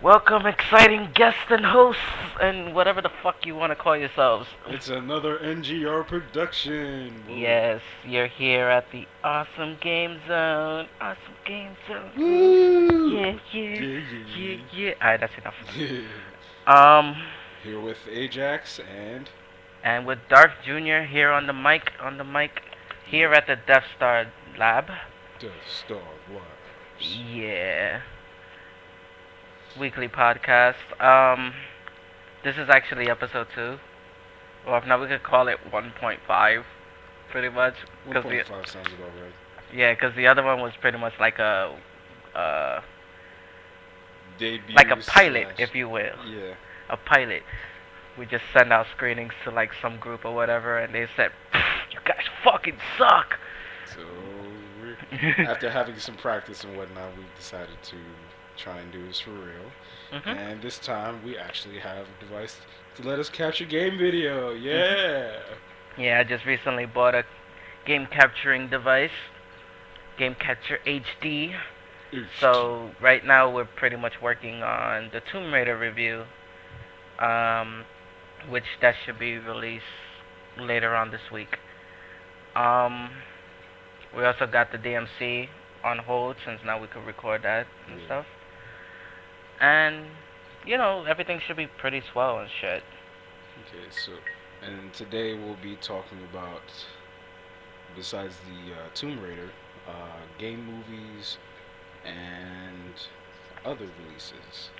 Welcome, exciting guests and hosts, and whatever the fuck you want to call yourselves. It's another NGR production. Whoa. Yes, you're here at the Awesome Game Zone. Awesome Game Zone. Woo! Yeah, yeah, Yeah, yeah, yeah, yeah. Alright, that's enough. yeah. Um, Here with Ajax and and with Darth Jr. here on the mic, here at the Death Star Lab. Death Star Labs. Yeah, weekly podcast. This is actually episode 2. Well, if not, we could call it 1.5, pretty much. Cause the 1.5 sounds about right. Yeah, because the other one was pretty much uh, Debut like a pilot, slash. if you will, Yeah. a pilot. We just send out screenings to like some group or whatever, and they said, "You guys fucking suck." So, after having some practice and whatnot, we decided to try and do this for real. Mhm. And this time, we actually have a device to let us capture game video. Yeah. Yeah, I just recently bought a game capturing device, Game Capture HD. So right now we're pretty much working on the Tomb Raider review, um, which that should be released later on this week. Um, we also got the DMC on hold since now we could record that and Yeah. stuff. And everything should be pretty swell and shit. Okay, so, and today we'll be talking about, besides the Tomb Raider, game movies and other releases.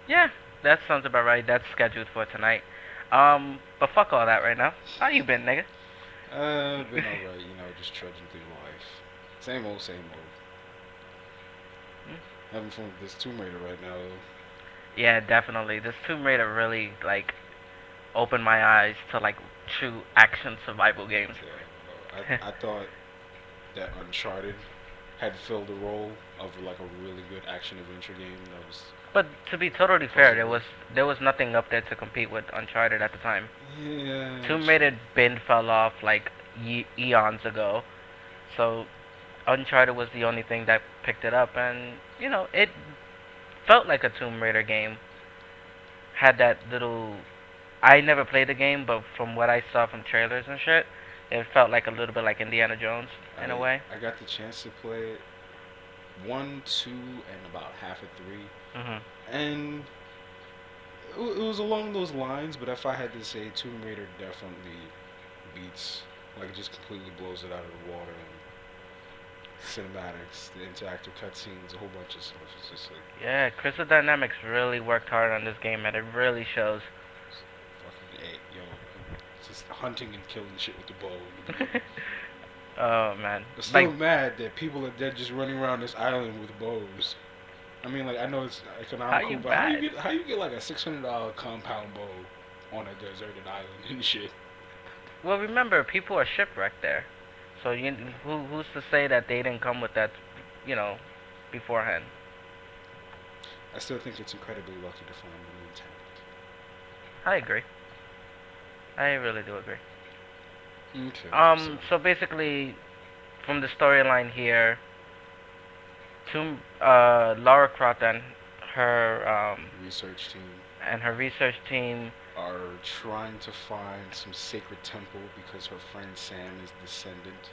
Yeah, that sounds about right. That's scheduled for tonight. But fuck all that right now. How you been, nigga? Been alright, just trudging through life. Same old, same old. Hmm? Having fun with this Tomb Raider right now, though. Yeah, definitely. This Tomb Raider really opened my eyes to true action survival games. Yeah, I thought that Uncharted had filled the role of like a really good action adventure game that was. But to be totally fair, there was nothing up there to compete with Uncharted at the time. Yeah. Tomb Raider bin fell off like eons ago, so Uncharted was the only thing that picked it up, and it felt like a Tomb Raider game. Had that little. I never played the game, but from what I saw from trailers and shit, it felt like a little bit like Indiana Jones in a way. I got the chance to play it 1, 2, and about half of 3, Mhm. and it was along those lines. But if I had to say, Tomb Raider definitely beats, like, it just completely blows it out of the water. And cinematics, the interactive cutscenes, a whole bunch of stuff. It's just like Yeah, Crystal Dynamics really worked hard on this game, and it really shows. fucking yo, just hunting and killing shit with the bow. Oh man, I'm still like mad that people are dead just running around this island with bows. I mean, like, I know it's economical, but bad? how you get like a $600 compound bow on a deserted island and shit? Well, remember, people are shipwrecked there, so who's to say that they didn't come with that, you know, beforehand? I still think it's incredibly lucky to find new talent. I agree. I really do agree. Okay. So basically, from the storyline here, Lara Croft Research team and her research team. are trying to find some sacred temple because her friend Sam is descendant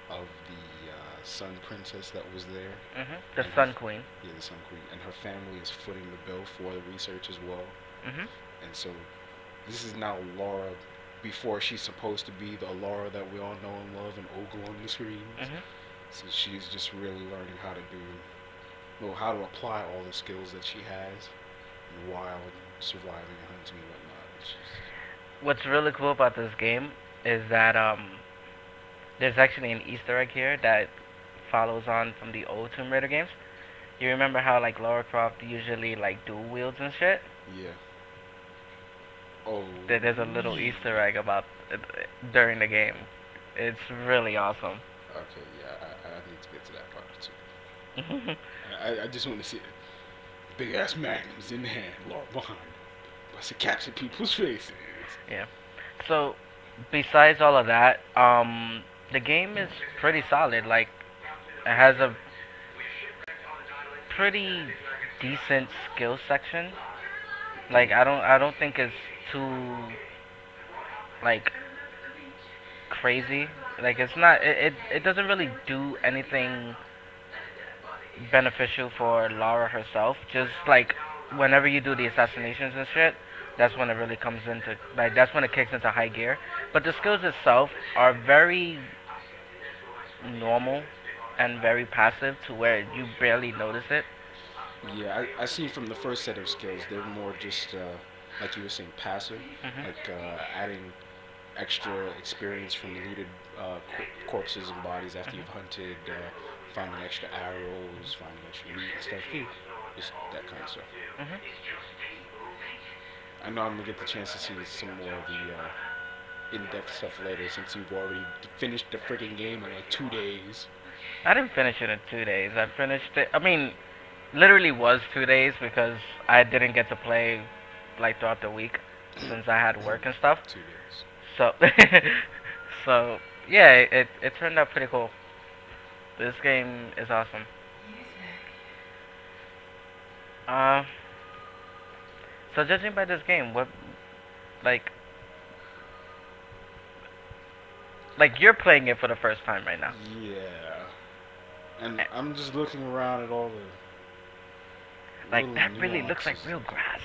of the Sun Princess that was there. The And Sun Queen. Yeah, the Sun Queen, and her family is footing the bill for the research as well. Mhm. And so, this is now Laura before she's supposed to be the Laura that we all know and love and ogle on the screens. Mhm. So she's just really learning how to how to apply all the skills that she has while surviving and hunting and whatnot. What's really cool about this game is that there's actually an Easter egg here that follows on from the old Tomb Raider games. You remember how Lara Croft usually dual wields and shit? Yeah. Oh. There's a little Easter egg about during the game. It's really awesome. Okay, yeah, I need to get to that part too. I just want to see it. Big ass magnums in the hand, Laura behind. But to capture people's faces. Yeah. So, besides all of that, the game is pretty solid. Like, it has a pretty decent skill section. Like I don't think it's too like crazy. Like it's not it doesn't really do anything beneficial for Lara herself. Just like whenever you do the assassinations and shit, that's when it really comes into like that's when it kicks into high gear. But the skills itself are very normal and very passive to where you barely notice it. Yeah, I see from the first set of skills, they're more just like you were saying, passive, Mhm. like adding extra experience from looted corpses and bodies after Mhm. you've hunted, finding extra arrows, finding extra meat and stuff. Just that kind of stuff. Mhm. I know I'm gonna get the chance to see some more of the in-depth stuff later, since you've already finished the freaking game in like 2 days. I didn't finish it in 2 days. I finished it. I mean, literally was 2 days because I didn't get to play like throughout the week since I had work and stuff. 2 days. So, so yeah, it turned out pretty cool. This game is awesome. Uh, so judging by this game, what like like you're playing it for the first time right now. Yeah, and I'm just looking around at all the Like little that really looks like nuances. real grass.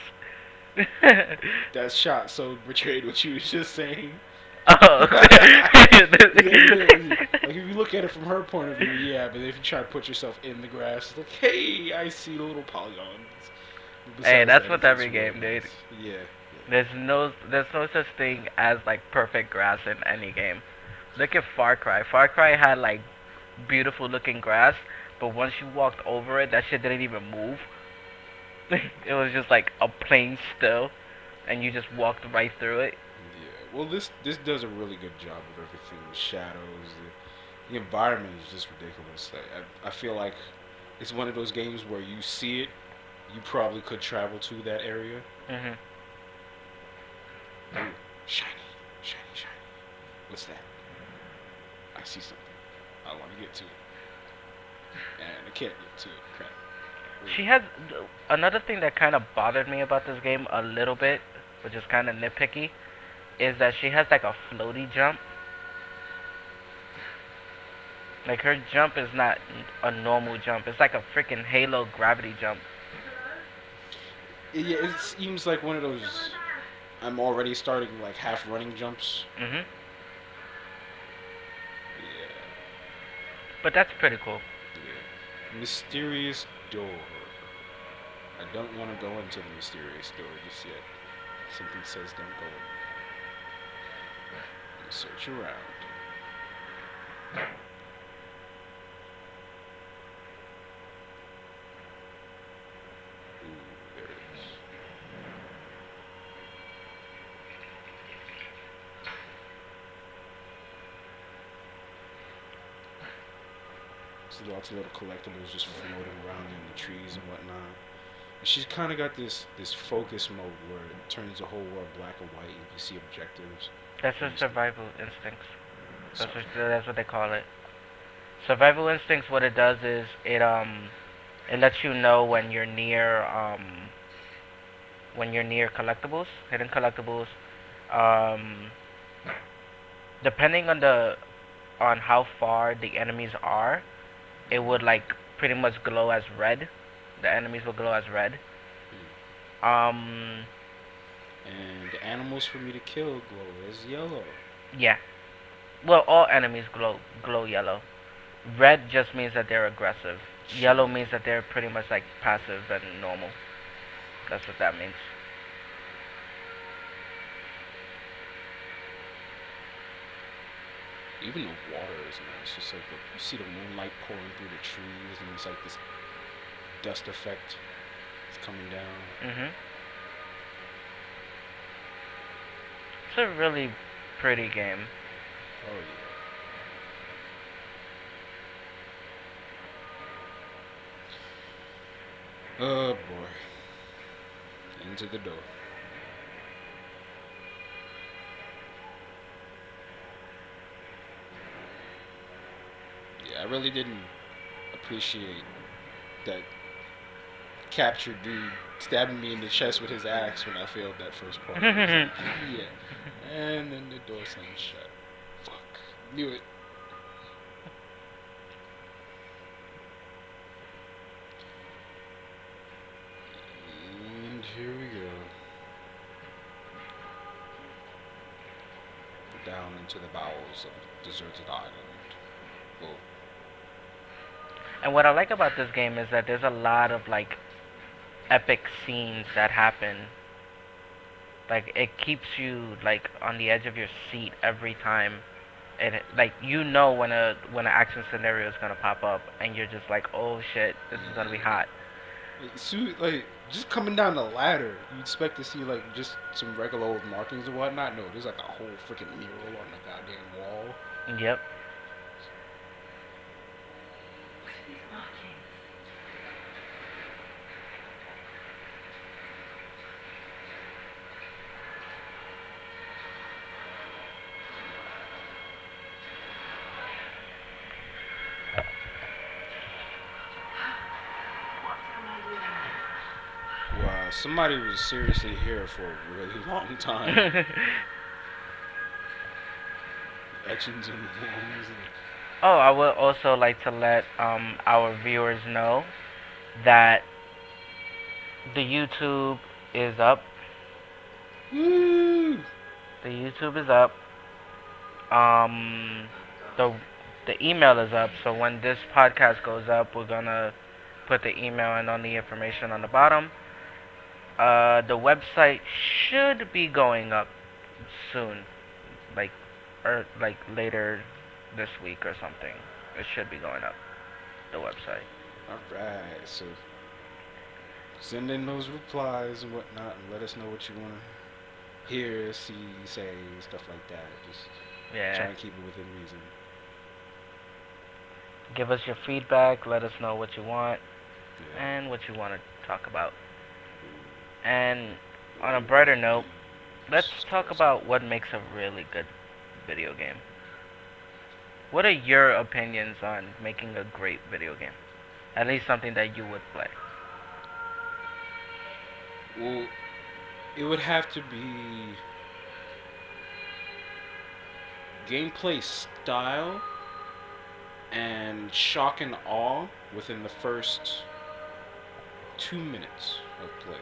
That shot so betrayed what you was just saying. Oh. Like if you look at it from her point of view, yeah, but if you try to put yourself in the grass, it's like, hey, I see the little polygons. But Hey, besides that's that, with it's every really game, dude. nice. Yeah, There's no such thing as like perfect grass in any game. Look at Far Cry. Far Cry had like beautiful looking grass, but once you walked over it, that shit didn't even move. It was just like a plain still, and you just walked right through it. yeah. Well, this does a really good job of everything. The shadows, the environment is just ridiculous. I feel like it's one of those games where you see it, you probably could travel to that area. Mhm. Ooh, shiny, shiny, shiny. What's that? I see something. I want to get to it, and I can't get to it. Crap. She has another thing that kind of bothered me about this game a little bit, which is kind of nitpicky, is that she has like a floaty jump. Like her jump is not a normal jump. It's like a freaking Halo gravity jump. Yeah, it seems like one of those. I'm already starting like half running jumps. Mhm. Yeah, But that's pretty cool. yeah. Mysterious door. I don't want to go into the mysterious door just yet. Something says don't go in. Let me search around. Ooh, there it is. There's lots of little collectibles just floating around in the trees and whatnot. And she's kind of got this focus mode where it turns the whole world black and white, and you see objectives. That's her And survival instincts. sorry. That's what they call it. Survival instincts. What it does is it lets you know when you're near collectibles, hidden collectibles. Um, depending on how far the enemies are, it would like pretty much glow as red. The enemies will glow as red. Hmm. Um, And the animals for me to kill glow as yellow. yeah. Well, all enemies glow yellow. Red just means that they're aggressive. Yellow Shiny. means that they're pretty much like passive and normal. That's what that means. Even the water is nice. Just like you see the moonlight pouring through the trees, and it's like this dust effect. It's coming down. Mhm. It's a really pretty game. Oh yeah. Oh boy. Into the door. Yeah, I really didn't appreciate that captured dude stabbing me in the chest with his axe when I failed that first part. I was like, yeah. And then the door slammed shut. Fuck. Knew it. And here we go. Down into the bowels of a deserted island. Well, And what I like about this game is that there's a lot of like epic scenes that happen. Like it keeps you like on the edge of your seat every time, and like you know when an action scenario is gonna pop up, and you're just like, oh shit, this is gonna be hot. like just coming down the ladder, you expect to see like just some regular old markings and whatnot. No, there's like a whole freaking mural on the goddamn wall. Yep. Wow, somebody was seriously here for a really long time. Etchings and walls. Oh, I would also like to let our viewers know that the YouTube is up. Woo! The YouTube is up. Um, the the email is up. So when this podcast goes up, we're gonna put the email and all the information on the bottom. The website should be going up soon, like like later this week or something. It should be going up. The website. Alright, so send in those replies and whatnot and let us know what you want to hear, see, say, stuff like that. Just try Yeah. and keep it within reason. Give us your feedback. Let us know what you want Yeah. and what you want to talk about. And on a brighter note, let's talk about what makes a really good video game. What are your opinions on making a great video game? At least something that you would play. Well, it would have to be gameplay style and shock and awe within the first 2 minutes of play.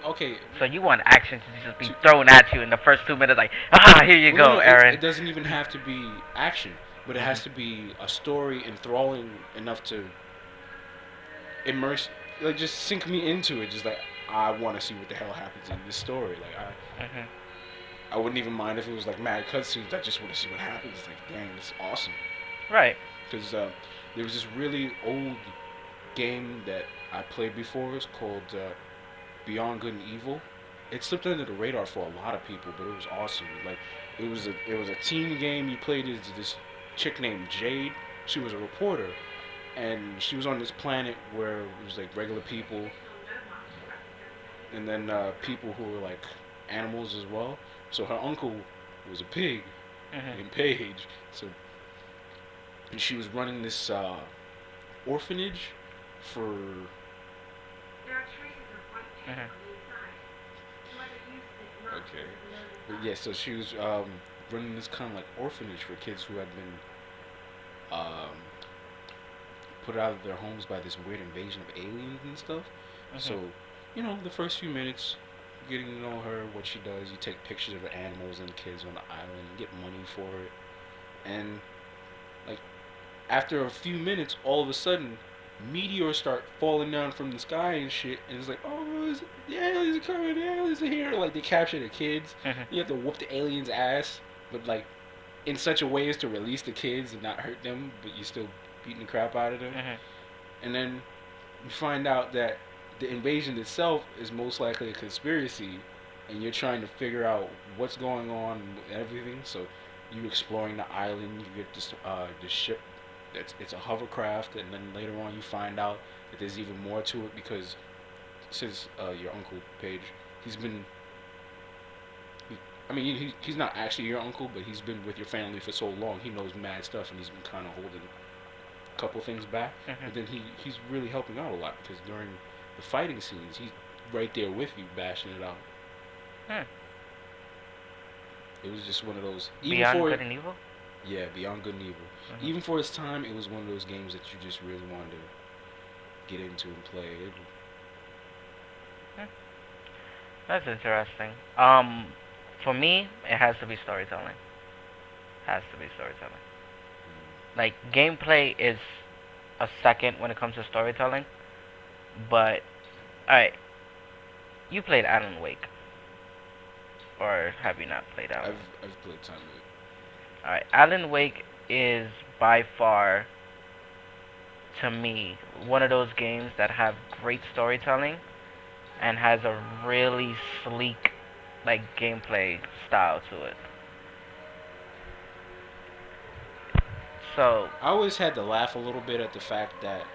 Okay. So you want action to just be Two, thrown at you in the first 2 minutes, like, ah, here you well, go, no, Aaron. it doesn't even have to be action, but it has Mhm. to be a story enthralling enough to immerse, like just sink me into it. Just like I want to see what the hell happens in this story. Like Mhm. I wouldn't even mind if it was like mad cutscenes. I just want to see what happens. Like dang, it's awesome. Right. Because there was this really old game that I played before. It's called Beyond Good and Evil. It slipped under the radar for a lot of people, but it was awesome. Like it was a team game. You played as this chick named Jade. She was a reporter, and she was on this planet where it was like regular people, and then people who were like animals as well. So her uncle was a pig Mhm. named Paige. So and she was running this orphanage for Mhm. okay. But yeah, so she was running this kind of like orphanage for kids who had been um, put out of their homes by this weird invasion of aliens and stuff. Mhm. So, the first few minutes, getting to know her, what she does, you take pictures of the animals and the kids on the island, you get money for it, and like after a few minutes, all of a sudden, meteors start falling down from the sky and shit, and it's like, oh, the aliens are coming, the aliens are here. Like they capture the kids, Mhm. you have to whoop the aliens' ass, but like in such a way as to release the kids and not hurt them, but you still beating the crap out of them. Mhm. And then you find out that the invasion itself is most likely a conspiracy, and you're trying to figure out what's going on and everything. So you exploring the island, you get this ship. It's a hovercraft, and then later on you find out that there's even more to it because since your uncle Page, he's been. I mean, he's not actually your uncle, but he's been with your family for so long. He knows mad stuff, and he's been kind of holding couple things back, Mhm. but then he's really helping out a lot because during the fighting scenes, he's right there with you, bashing it out. Hmm. It was just one of those. Even Beyond for Good and Evil. yeah, Beyond Good and Evil. Mhm. Even for its time, it was one of those games that you just really wanted to get into and play. Hmm. That's interesting. For me, it has to be storytelling. Has to be storytelling. Like gameplay is a second when it comes to storytelling. But alright, you played Alan Wake, or have you not played Alan? I've played time of it. Alright, Alan Wake is by far, to me, one of those games that have great storytelling and has a really sleek, like, gameplay style to it. So, I always had to laugh a little bit at the fact that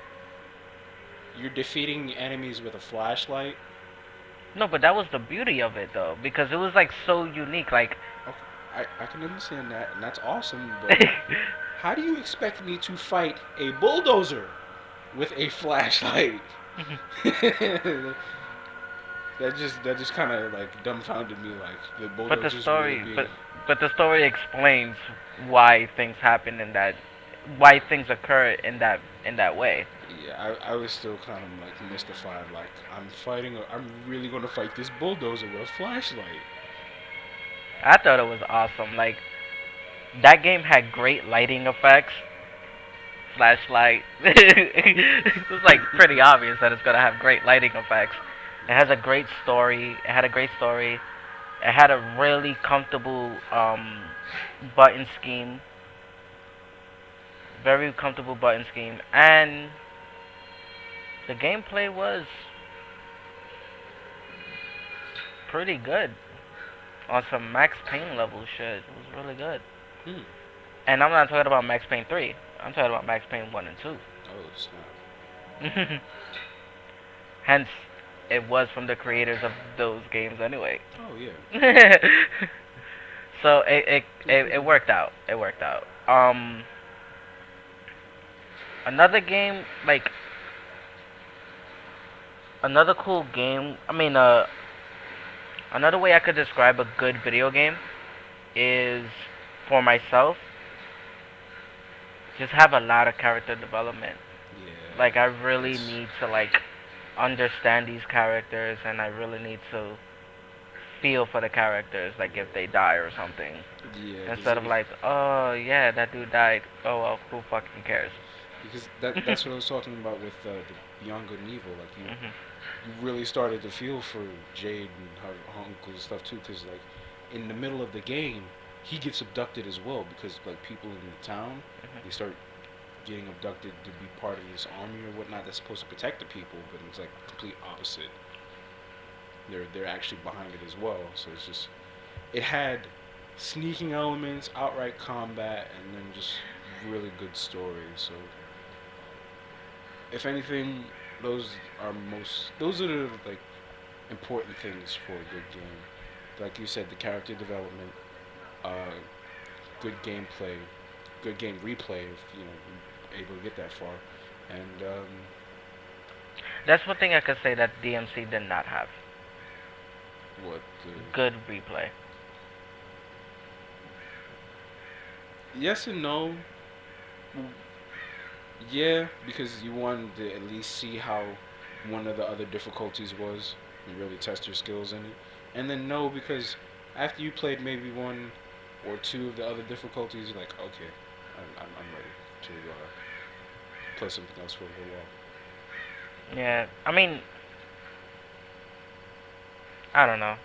you're defeating enemies with a flashlight. no, but that was the beauty of it though, because it was like so unique. Like, Okay, I can understand that, and that's awesome. But how do you expect me to fight a bulldozer with a flashlight? that just kind of like dumbfounded me. Like the but the bulldozers really story, being. but the story explains why things happen in that, why things occur in that way. Yeah, I was still kind of like mystified. Like I'm really gonna fight this bulldozer with a flashlight. I thought it was awesome. Like that game had great lighting effects. Flashlight. It was like pretty obvious that it's gonna have great lighting effects. It has a great story. It had a great story. It had a really comfortable button scheme. Very comfortable button scheme, and the gameplay was pretty good on some Max Payne level shit. It was really good. Hmm. And I'm not talking about Max Payne 3. I'm talking about Max Payne 1 and Oh snap. 2. Hence, it was from the creators of those games anyway. Oh yeah. So it worked out. It worked out. Another game, like another cool game. I mean, another way I could describe a good video game is, for myself, just have a lot of character development. Yeah. Like I really That's need to like understand these characters, and I really need to feel for the characters, like if they die or something, yeah. instead of like, oh yeah, that dude died. Oh well, who fucking cares? Because that's what I was talking about with the Beyond Good and Evil. Like Mhm. you really started to feel for Jade and her uncle and stuff too. Because like in the middle of the game, he gets abducted as well because like people in the town Mhm. they start getting abducted to be part of this army or whatnot that's supposed to protect the people, but it's like complete opposite. They're actually behind it as well. So it's just it had sneaking elements, outright combat, and then just really good story. So if anything, those are the like important things for a good game. Like you said, the character development, uh, good gameplay, good game replay if able to get that far, and That's one thing I could say that DMC did not have. what Good replay. yes and no. Yeah, because you wanted to at least see how one of the other difficulties was and really test your skills in it. And then no, because after you played maybe one or two of the other difficulties, you're like, okay, I'm ready to play something else for a little while. Yeah, I mean, I don't know.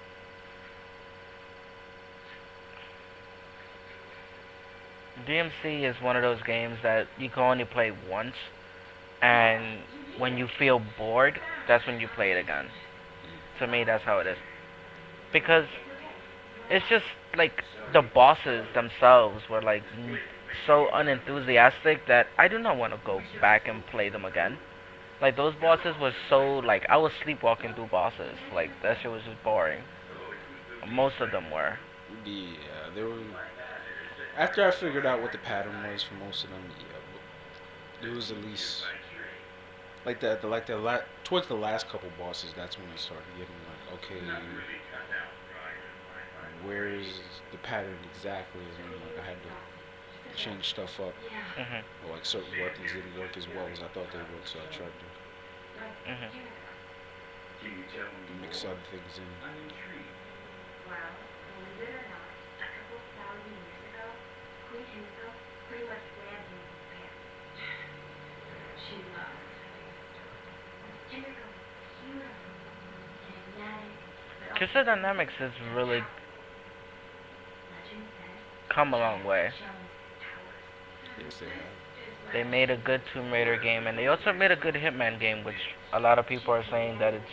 DMC is one of those games that you can only play once, and when you feel bored, that's when you play it again. To me, that's how it is. Because it's just like the bosses themselves were like so unenthusiastic that I do not want to go back and play them again. Like those bosses were so like I was sleepwalking through bosses. Like that shit was just boring. Most of them were. Yeah, there were. After I figured out what the pattern was for most of them, yeah, It was at least towards the last couple bosses. That's when I started getting like, okay, where's the pattern exactly? And like I had to change stuff up, Mhm. or like certain weapons didn't work as well as I thought they would, so I tried to Mhm. mix other things in. Crystal Dynamics has really come a long way. Yes, they have. They made a good Tomb Raider game, and they also made a good Hitman game, which a lot of people are saying that it's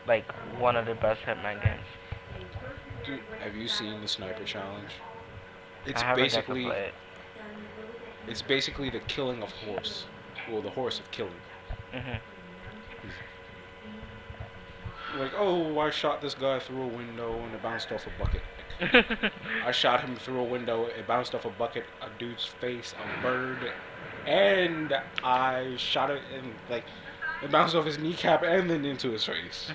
like one of the best Hitman games. Dude, have you seen the Sniper Challenge? I It's haven't got to basically play it. it's basically the killing of horse. Well, the horse of killing. Mhm. Like, oh, I shot this guy through a window and it bounced off a bucket. I shot him through a window, it bounced off a bucket, a dude's face, a bird, and I shot it and like it bounced off his kneecap and then into his face.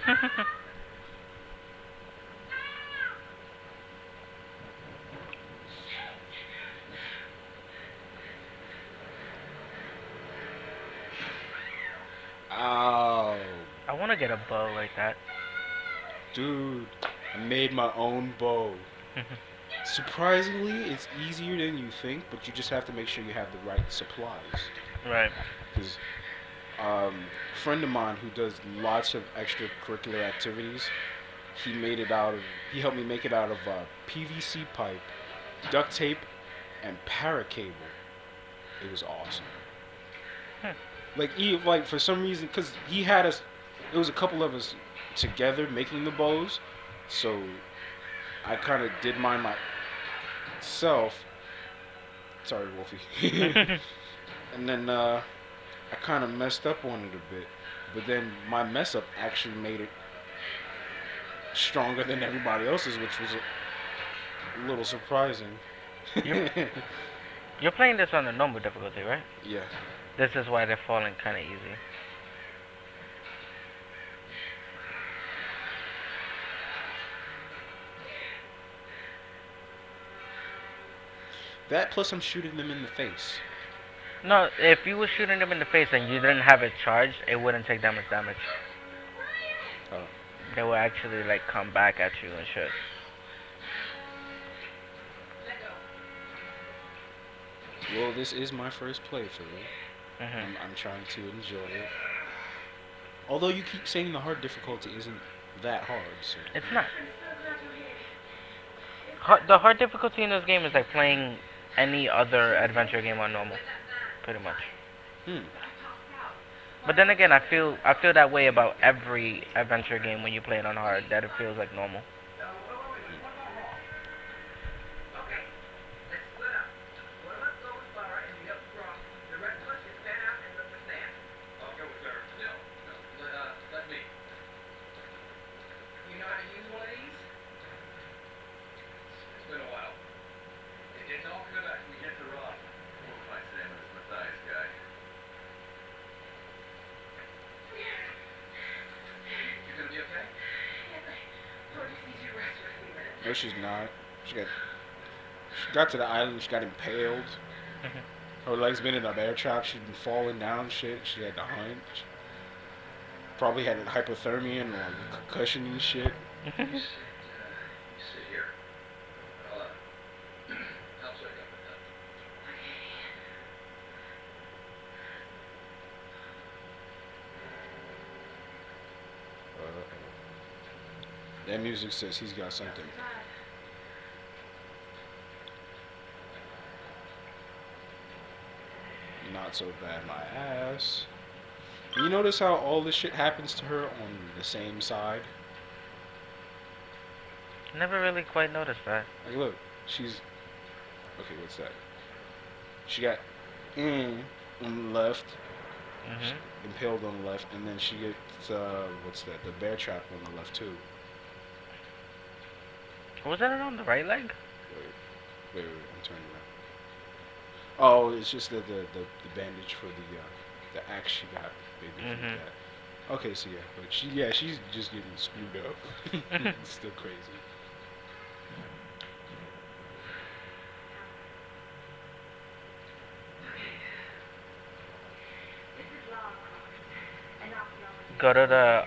Ow. I want to get a bow like that. Dude, I made my own bow. Surprisingly, it's easier than you think, but you just have to make sure you have the right supplies. Right. Because a friend of mine who does lots of extracurricular activities, he helped me make it out of PVC pipe, duct tape, and paracable. It was awesome. Hmm. Like for some reason, because he had us, it was a couple of us together making the bows, so I kind of did mine myself. Sorry, Wolfie. And then I kind of messed up on it a bit, but then my mess up actually made it stronger than everybody else's, which was a little surprising. You're, you're playing this on the normal difficulty, right? Yeah. This is why they're falling kind of easy. That plus I'm shooting them in the face. No, if you were shooting them in the face and you didn't have it charged, it wouldn't take that much damage. Oh. They will actually like come back at you and shit. Well, this is my first playthrough. Mhm. I'm trying to enjoy it. Although you keep saying the hard difficulty isn't that hard, so. It's not. The hard difficulty in this game is like playing any other adventure game on normal, pretty much. Hmm. But then again, I feel that way about every adventure game when you play it on hard, that it feels like normal. No, she's not. She got to the island. She got impaled. Her legs been in a bear trap. She's been falling down. Shit. She had to hunt. She probably had hypothermia and concussion and shit. That music says he's got something. Not so bad, my ass. You notice how all this shit happens to her on the same side? Never really quite noticed that. Like, look, she's. Okay, what's that? She got on the left, Mhm. impaled on the left, and then she gets what's that? The bear trap on the left too. Was that on the right leg? Wait, I'm turning Oh, it's just the bandage for the axe she got made different with Mhm. that. Okay, so yeah, but she's just getting screwed up. It's still crazy. Go to the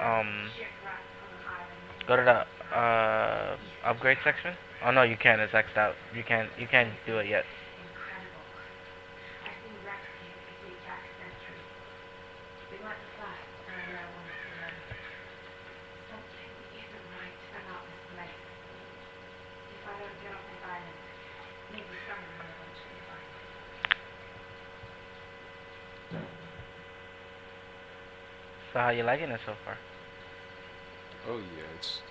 go to the upgrade section. Oh no, you can't. It's xed out. You can't do it yet. So how you liking it so far? Oh yeah, it's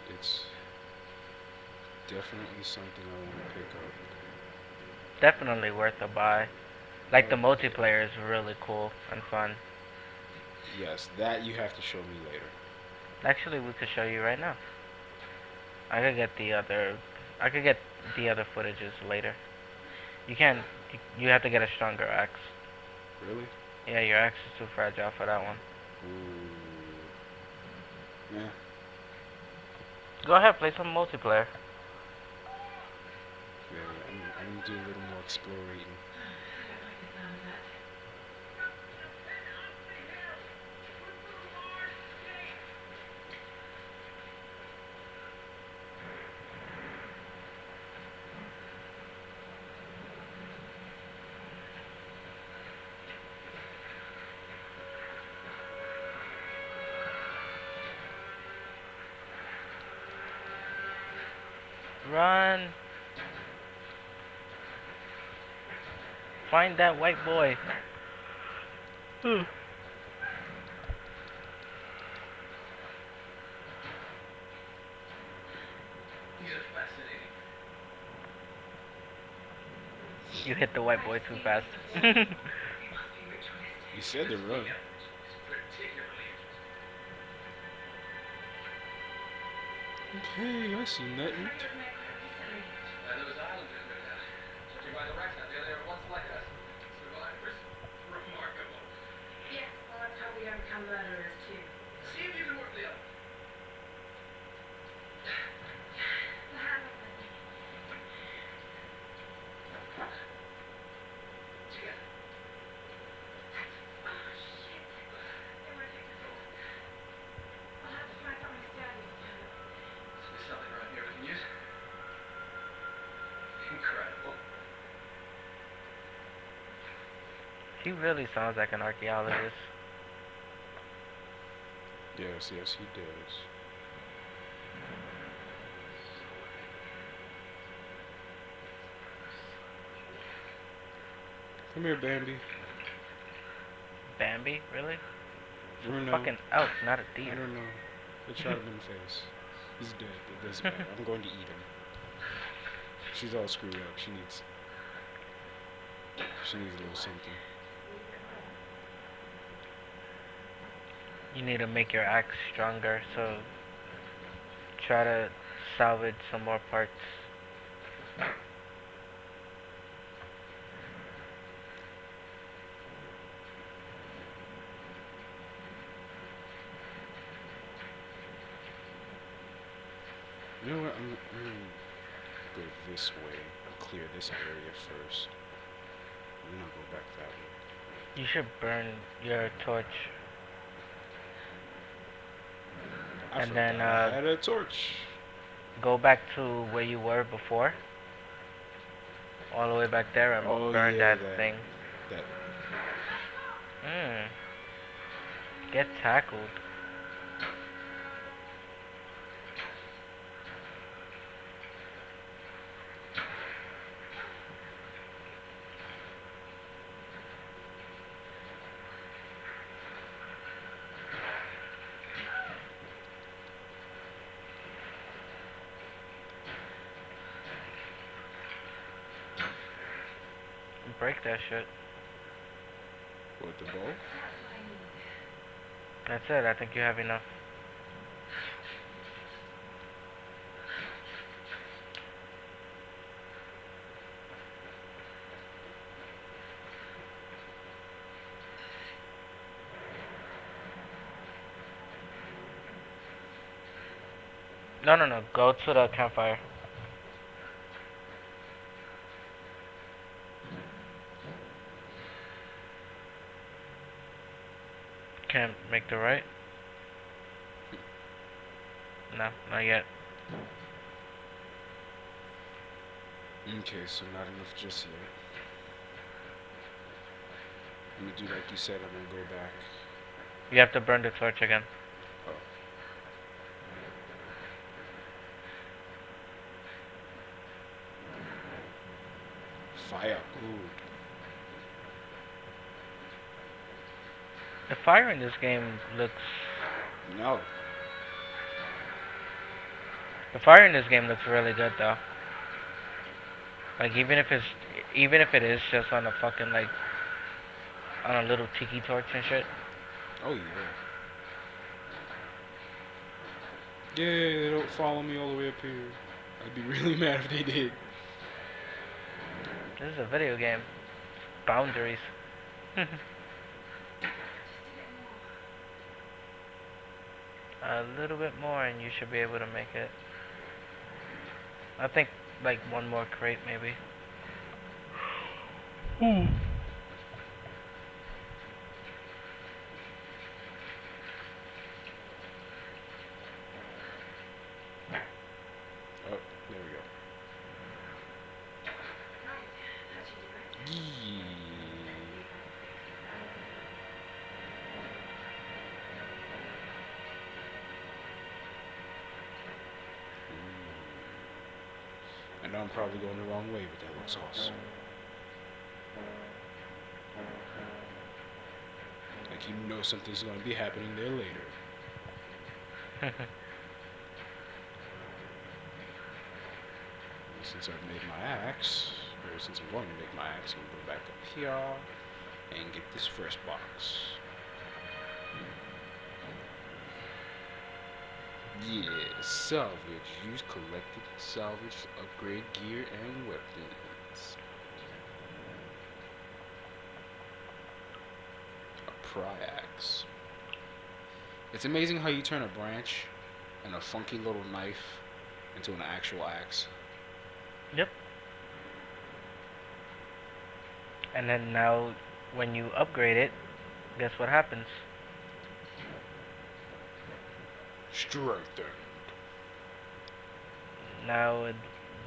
definitely something I want to pick up. Definitely worth a buy. Like the Oh yeah. multiplayer is really cool and fun. Yes, that you have to show me later. Actually, we could show you right now. I could get the other. I could get the other footages later. You can't. You have to get a stronger axe. Really? Yeah, your axe is too fragile for that one. Ooh. Yeah. Go ahead, play some multiplayer. Yeah, yeah. I'm gonna do a little more exploring. Run! Find that white boy. Hmm. You hit the white boy too fast. You said to run. Okay, I see nothing. He really sounds like an archaeologist. Yes, yes, he does. Come here, Bambi. Bambi, really? It's a Bruno. fucking elk, not a I deer. don't know. I shot him in the face. He's dead. It doesn't matter. I'm going to eat him. She's all screwed up. She needs a little something. You need to make your axe stronger, so try to salvage some more parts. You know what? I'm gonna go this way. Clear this area first. And then I'll go back that way. You should burn your torch I and then forgot I had a torch. go back to where you were before, all the way back there, and Oh burn yeah, that that thing. that. Mm. Get tackled. Break that shit. What, the bow? That's it. I think you have enough. No, no, no. Go to the campfire. Can't make the right. No, not yet. Okay, so not enough just yet. I'm gonna do like you said. I'm gonna go back. You have to burn the torch again. Oh, fire. Ooh. The fire in this game looks. No. The fire in this game looks really good though. Like even if it is just on a fucking like on a little tiki torch and shit. Oh yeah. Yeah, they don't follow me all the way up here. I'd be really mad if they did. This is a video game. Boundaries. A little bit more and you should be able to make it. I think like one more crate maybe. Oh, there we go. Yee. I know I'm probably going the wrong way, but that looks awesome. Like you know something's going to be happening there later. Since I've made my axe, or since I'm going to make my axe, I'm going to go back up here and get this first box. Yeah, salvage. Use collected salvage to upgrade gear and weapons. A pry axe. It's amazing how you turn a branch and a funky little knife into an actual axe. Yep. And then now when you upgrade it, guess what happens? Strengthened. Now it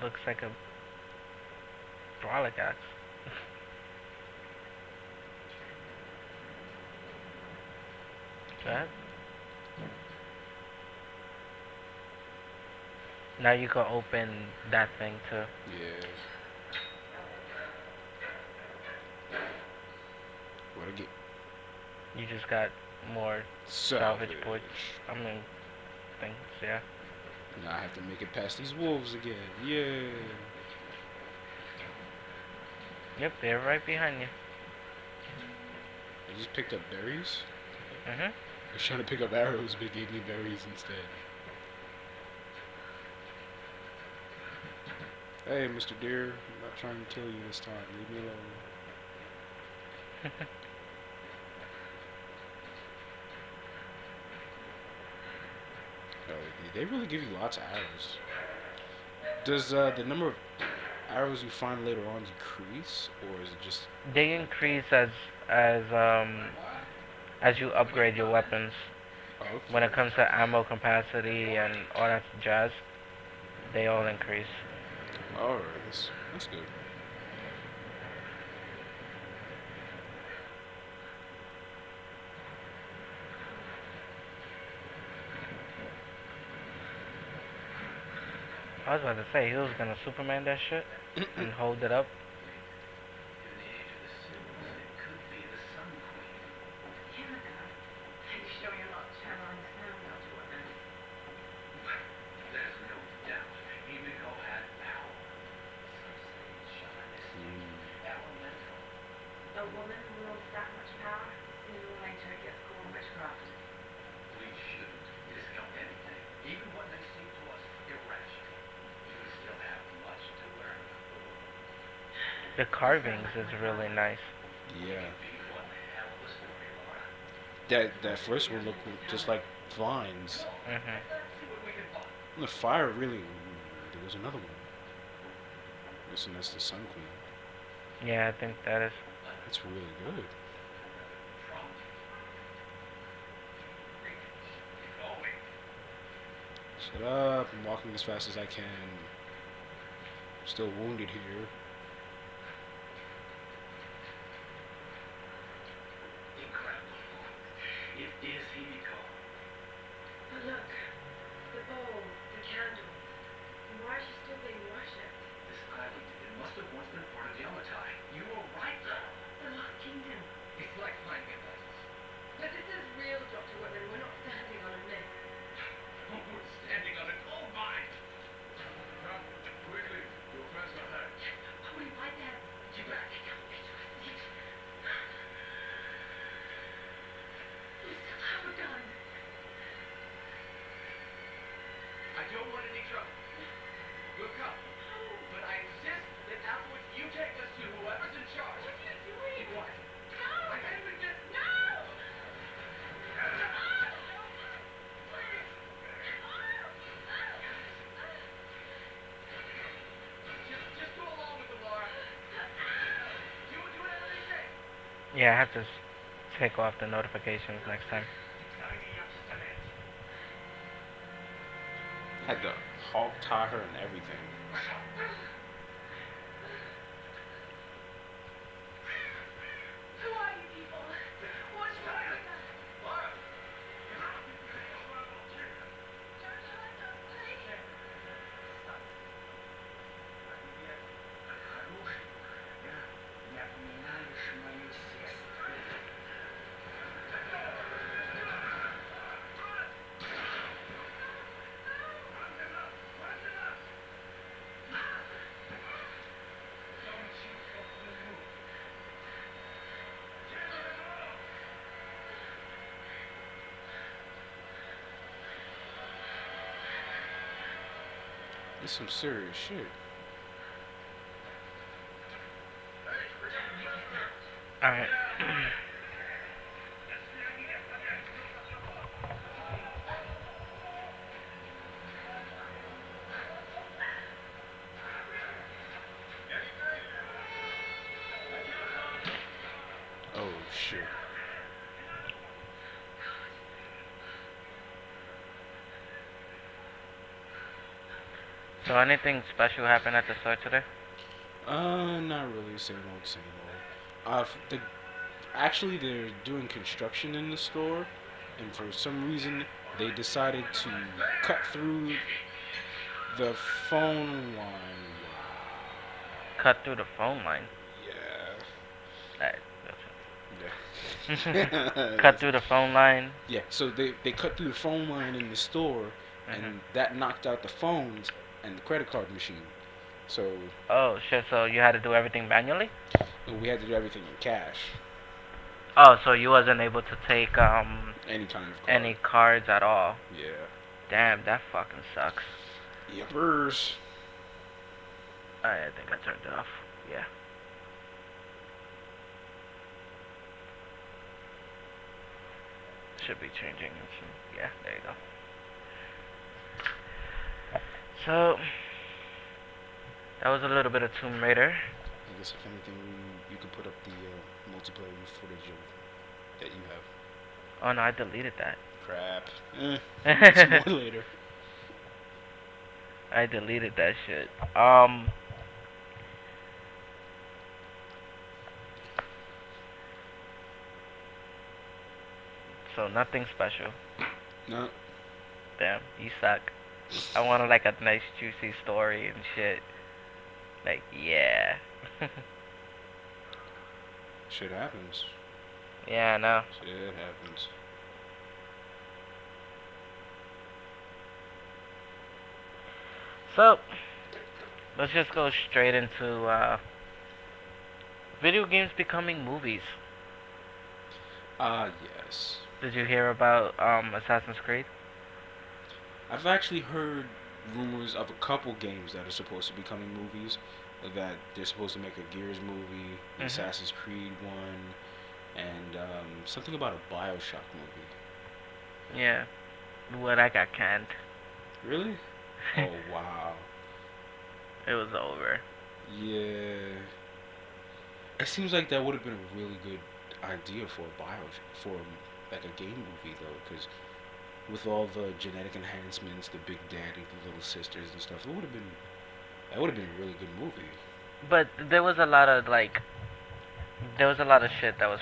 looks like a brawler axe. That. Now you can open that thing too. Yeah. What'd I get? You just got more salvage points. I mean, things, yeah. Now I have to make it past these wolves again. Yeah. Yep, they're right behind you. I just picked up berries. Mhm. I was trying to pick up arrows, but it gave me berries instead. Hey, Mr. Deer, I'm not trying to kill you this time. Leave me alone. They really give you lots of arrows. Does the number of arrows you find later on decrease, or is it just? They increase as as you upgrade your weapons. Oh, okay. When it comes to ammo capacity and all that jazz, they all increase. All right, that's good. I was about to say he was gonna Superman that shit and hold it up. A woman wields that much power, sooner or later it gets called witchcraft. We shouldn't discount anything, even what may seem to us irrational. We still have much to learn. The carvings is really nice. Yeah. Be one hell of a story, Laura. That first one looked just like vines. Mhm. Let's see what we can find. The fire really. There was another one. Listen, that's the Sun Queen. Yeah, I think that is. That's really good. Shut up! I'm walking as fast as I can. I'm still wounded here. Incredible. It is Himiko. But look, the bowl, the candles. And why is she still being worshipped? This island, it must have once been part of Yamatai. You were right, though. The Lost Kingdom. It's like finding Atlantis. But this is real, Dr. Whitman. We're not standing on a myth. We're standing on a gold mine. Come, quickly. Your friends are hurt. I'll invite them. Get back. They can't be trusted. We still have a gun. I don't want any trouble. We'll come. But I insist that afterwards you take us to whoever's in charge. What are you doing? What? No! I can't even get... No! Just go along with them, Laura. Do whatever they say. Yeah, I have to take off the notifications next time. Had to hog tie her and everything. Who are you people? What's wrong with us? Laura! It's some serious shit. Alright. Oh shit. So anything special happened at the store today? Not really. Same old, same old. Actually, they're doing construction in the store, and for some reason, they decided to cut through the phone line. Cut through the phone line. Yeah. Alright, Yeah. cut through the phone line. Yeah. So they cut through the phone line in the store, and that knocked out the phones and the credit card machine. So Oh shit, so you had to do everything manually? we had to do everything in cash. Oh, so you wasn't able to take Any kind of card. any cards at all. Yeah. Damn, that fucking sucks. Yepers. Alright, I think I turned it off. Yeah. Should be changing. Yeah, there you go. So that was a little bit of Tomb Raider. I guess if anything, you could put up the multiplayer footage of that you have. Oh no, I deleted that. Crap. Some more later. I deleted that shit. So nothing special. No. Damn, you suck. I wanted like a nice juicy story and shit. Like, yeah. Shit happens. Yeah, I know. Shit happens. So, let's just go straight into video games becoming movies. Yes. Did you hear about Assassin's Creed? I've actually heard rumors of a couple games that are supposed to be becoming movies. That they're supposed to make a Gears movie, Mhm. Assassin's Creed one, and something about a Bioshock movie. Yeah. Well, that got canned. Really? Oh wow. It was over. Yeah. It seems like that would have been a really good idea for a for like a game movie though, because with all the genetic enhancements, the Big Daddy, the little sisters and stuff, that would have been a really good movie. But there was a lot of like, there was a lot of shit that was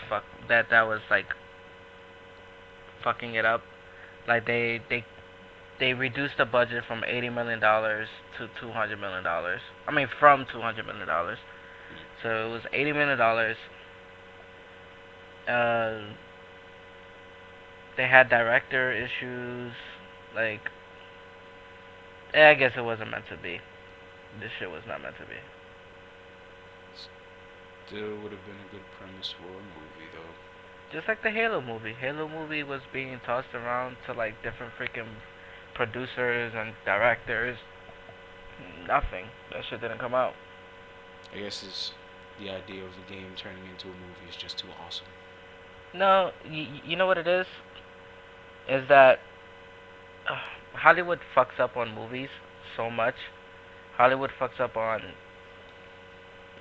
that was like fucking it up. Like they reduced the budget from $80 million to $200 million. I mean, from $200 million. So it was $80 million. Uh, they had director issues. Like, I guess it wasn't meant to be. This shit was not meant to be. Still would have been a good premise for a movie though. Just like the Halo movie. Halo movie was being tossed around to like different freaking producers and directors. Nothing. That shit didn't come out. I guess it's the idea of the game turning into a movie is just too awesome. No, you know what it is? Is that uh, Hollywood fucks up on movies so much. Hollywood fucks up on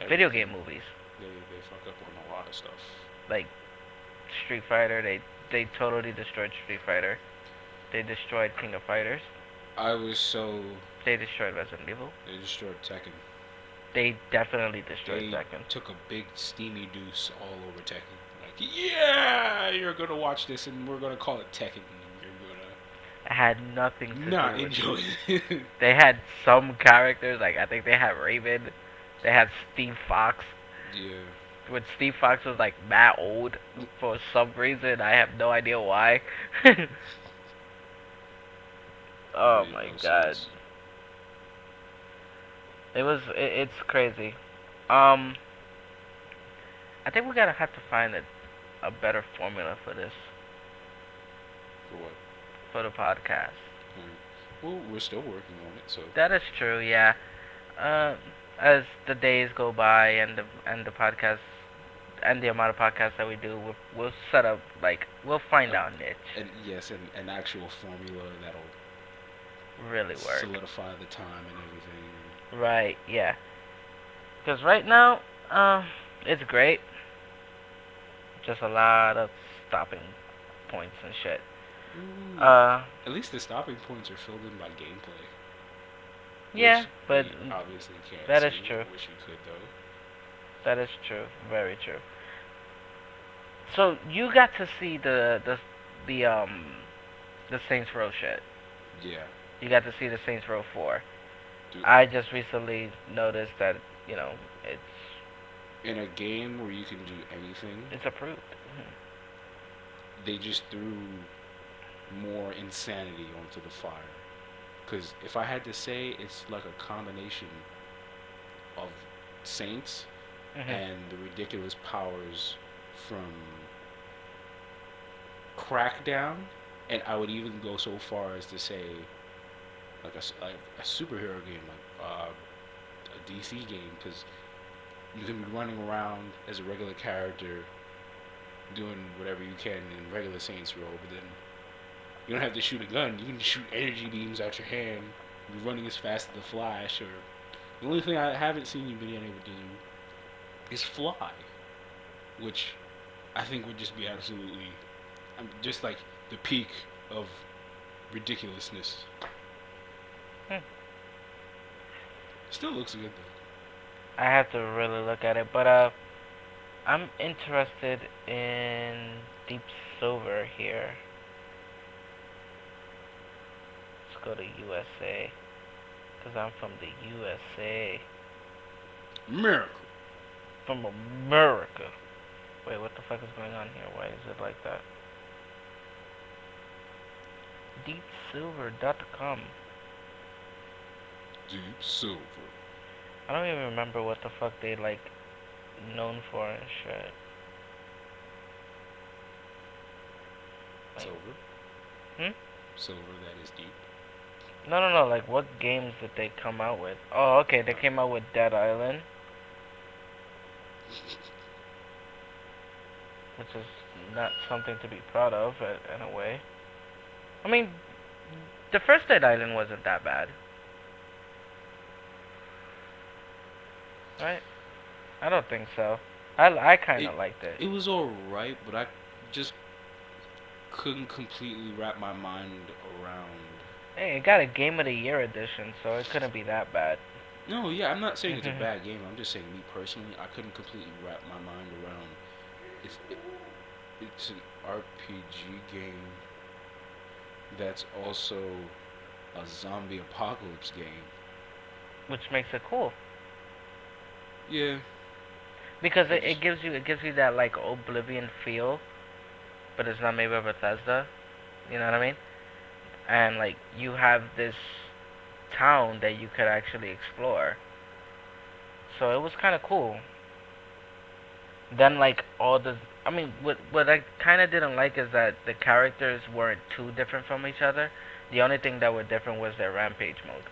video Everything. game movies. They fuck up on a lot of stuff. Like Street Fighter, they totally destroyed Street Fighter. They destroyed King of Fighters. I was so They destroyed Resident Evil. they destroyed Tekken. They definitely destroyed They Tekken. took a big steamy deuce all over Tekken. Like, yeah, you're gonna watch this and we're gonna call it Tekken. And you're It had nothing to gonna not do with enjoy it. it. They had some characters, like I think they had Raven. They had Steve Fox. Yeah. When Steve Fox was like mad old for some reason, I have no idea why. Oh Made my no god. sense. It's crazy. Um, I think we gotta have to find a better formula for this, For what? for the podcast. Well, we're still working on it, so That is true, yeah. Uh, as the days go by and the podcast and the amount of podcasts that we do, we'll set up like we'll find our niche. and yes, an actual formula that'll Really work. solidify the time and everything. Right, yeah. Because right now, it's great. Just a lot of stopping points and shit. At least the stopping points are filled in by gameplay. Yeah, which but we obviously can't. that is see. true. I wish we could though. that is true. Very true. So you got to see the Saints Row shit. Yeah. You got to see the Saints Row 4. Dude, I just recently noticed that it's in a game where you can do anything, it's approved. they just threw more insanity onto the fire. Because if I had to say, it's like a combination of Saints Mm-hmm. and the ridiculous powers from Crackdown, and I would even go so far as to say, like a superhero game, like a DC game, because you can be running around as a regular character, doing whatever you can in regular Saints Row, but then you don't have to shoot a gun. You can shoot energy beams out your hand. You're running as fast as the Flash, or the only thing I haven't seen you being able to do is fly, which I think would just be absolutely, just like the peak of ridiculousness. Still looks good though. I have to really look at it, but I'm interested in Deep Silver here. Let's go to USA, cause I'm from the USA, Miracle. from America. Wait, what the fuck is going on here? Why is it like that? DeepSilver.com. Deep Silver. I don't even remember what the fuck they like known for and shit. Like, Silver. Hmm? Silver, that is deep. No. Like, what games did they come out with? Oh, okay. They came out with Dead Island, which is not something to be proud of in a way. I mean, the first Dead Island wasn't that bad. right? I don't think so. I kind It of liked it. it was all right, but I just couldn't completely wrap my mind around. Hey, it got a Game of the Year edition, so it couldn't be that bad. No, yeah, I'm not saying it's a bad game. I'm just saying me personally, I couldn't completely wrap my mind around. It's it, it's an RPG game that's also a zombie apocalypse game. Which makes it cool Yeah, because I it just gives you that like Oblivion feel, but it's not made by Bethesda. You know what I mean? And like you have this town that you could actually explore. So it was kind of cool. Then like all the I mean what I kind of didn't like is that the characters weren't too different from each other. The only thing that were different was their rampage mode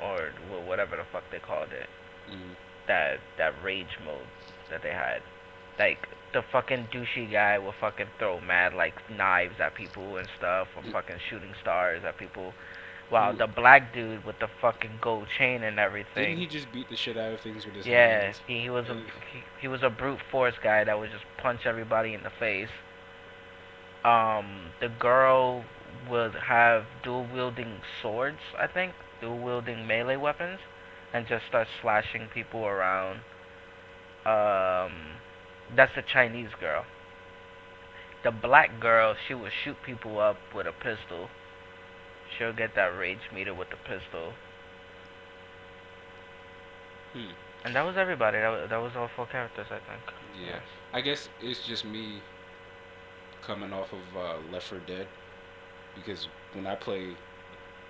or whatever the fuck they called it. mm, That rage mode that they had. Like the fucking douchey guy will fucking throw mad like knives at people and stuff, or mm, fucking shooting stars at people. While who the black dude with the fucking gold chain and didn't everything, he just beat the shit out of things with his yeah, hands? he was a brute force guy that would just punch everybody in the face. The girl would have dual wielding swords, I think, dual wielding melee weapons, and just start slashing people around. Um, that's the Chinese girl. The black girl, she would shoot people up with a pistol. She'll get that rage meter with the pistol. Hmm. And that was everybody. That was all four characters, I think. Yeah, Yeah. I guess it's just me coming off of Left 4 Dead because when I play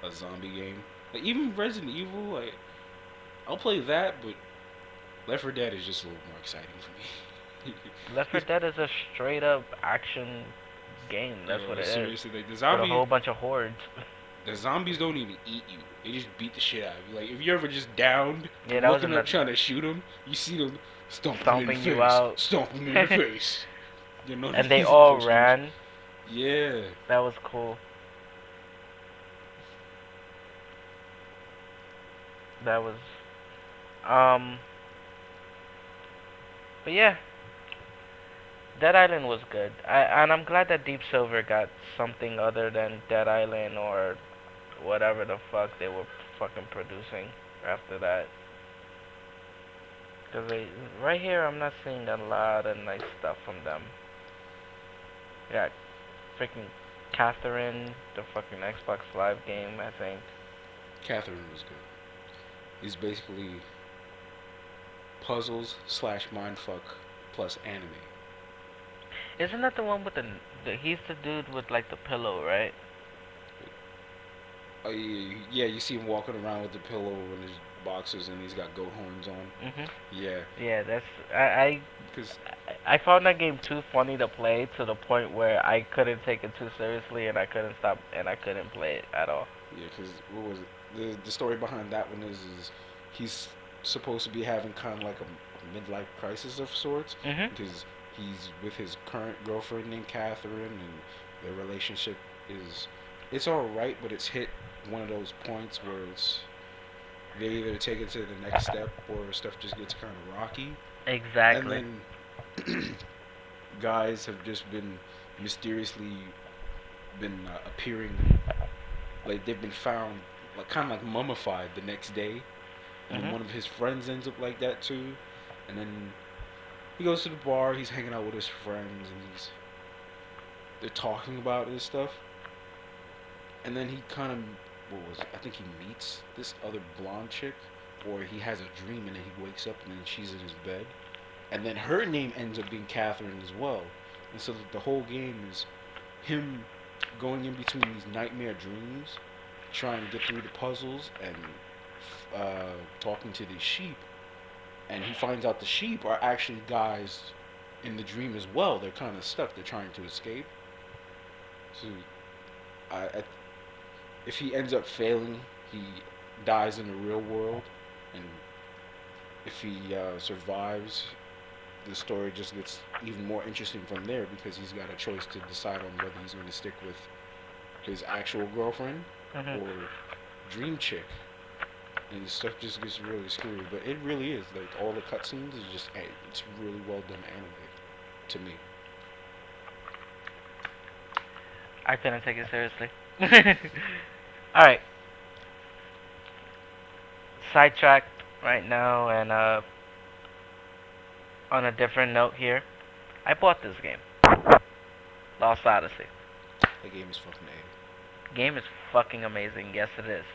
a zombie game, like even Resident Evil, like I'll play that, but Left 4 Dead is just a little more exciting for me. Left 4 Dead is a straight up action game. That's what Yo, it is. seriously, like With a whole bunch of hordes. the zombies don't even eat you; they just beat the shit out of you. Like if you're ever just downed, Yeah, that was looking up another trying to shoot them, you see them stomping in the stomping you face, out. stomping in the face. You know, And they these all pushing- ran. Yeah. That was cool. That was um but yeah, Dead Island was good. And I'm glad that Deep Silver got something other than Dead Island or whatever the fuck they were fucking producing after that. Cause right here I'm not seeing a lot of nice stuff from them. Yeah, freaking Catherine, the fucking Xbox Live game, I think. Catherine was good. He's basically puzzles slash mindfuck plus anime. Isn't that the one with the he's the dude with like the pillow, right? Oh yeah, you see him walking around with the pillow and his boxers, and he's got goat horns on. Mhm. Yeah, Yeah, that's I because I found that game too funny to play to the point where I couldn't take it too seriously and I couldn't stop and I couldn't play it at all. yeah, because what was it? The story behind that one is he's supposed to be having kind of like a midlife crisis of sorts Mhm. because he's with his current girlfriend named Catherine, and their relationship is it's all right, but it's hit one of those points where they either take it to the next step or stuff just gets kind of rocky. And Exactly. then guys have just been mysteriously been appearing, like they've been found like kind of like mummified the next day, and then Mhm. one of his friends ends up like that too, and then he goes to the bar, he's hanging out with his friends, and they're talking about this stuff, and then he kind of what was it? I think he meets this other blonde chick, or he has a dream and then he wakes up and then she's in his bed, and then her name ends up being Catherine as well, and so the whole game is him going in between these nightmare dreams, trying to get through the puzzles and talking to these sheep, and he finds out the sheep are actually guys in the dream as well. They're kind of stuck. They're trying to escape. So, I if he ends up failing, he dies in the real world, and if he survives, the story just gets even more interesting from there because he's got a choice to decide on whether he's going to stick with his actual girlfriend Mhm. or dream chick. and stuff just gets really screwy. But it really is like all the cutscenes is just it's really well done anime to me. I couldn't take it seriously. Alright, sidetracked right now, and on a different note here, I bought this game, Lost Odyssey. That game is fucking A. Game is fucking amazing. Yes, it is.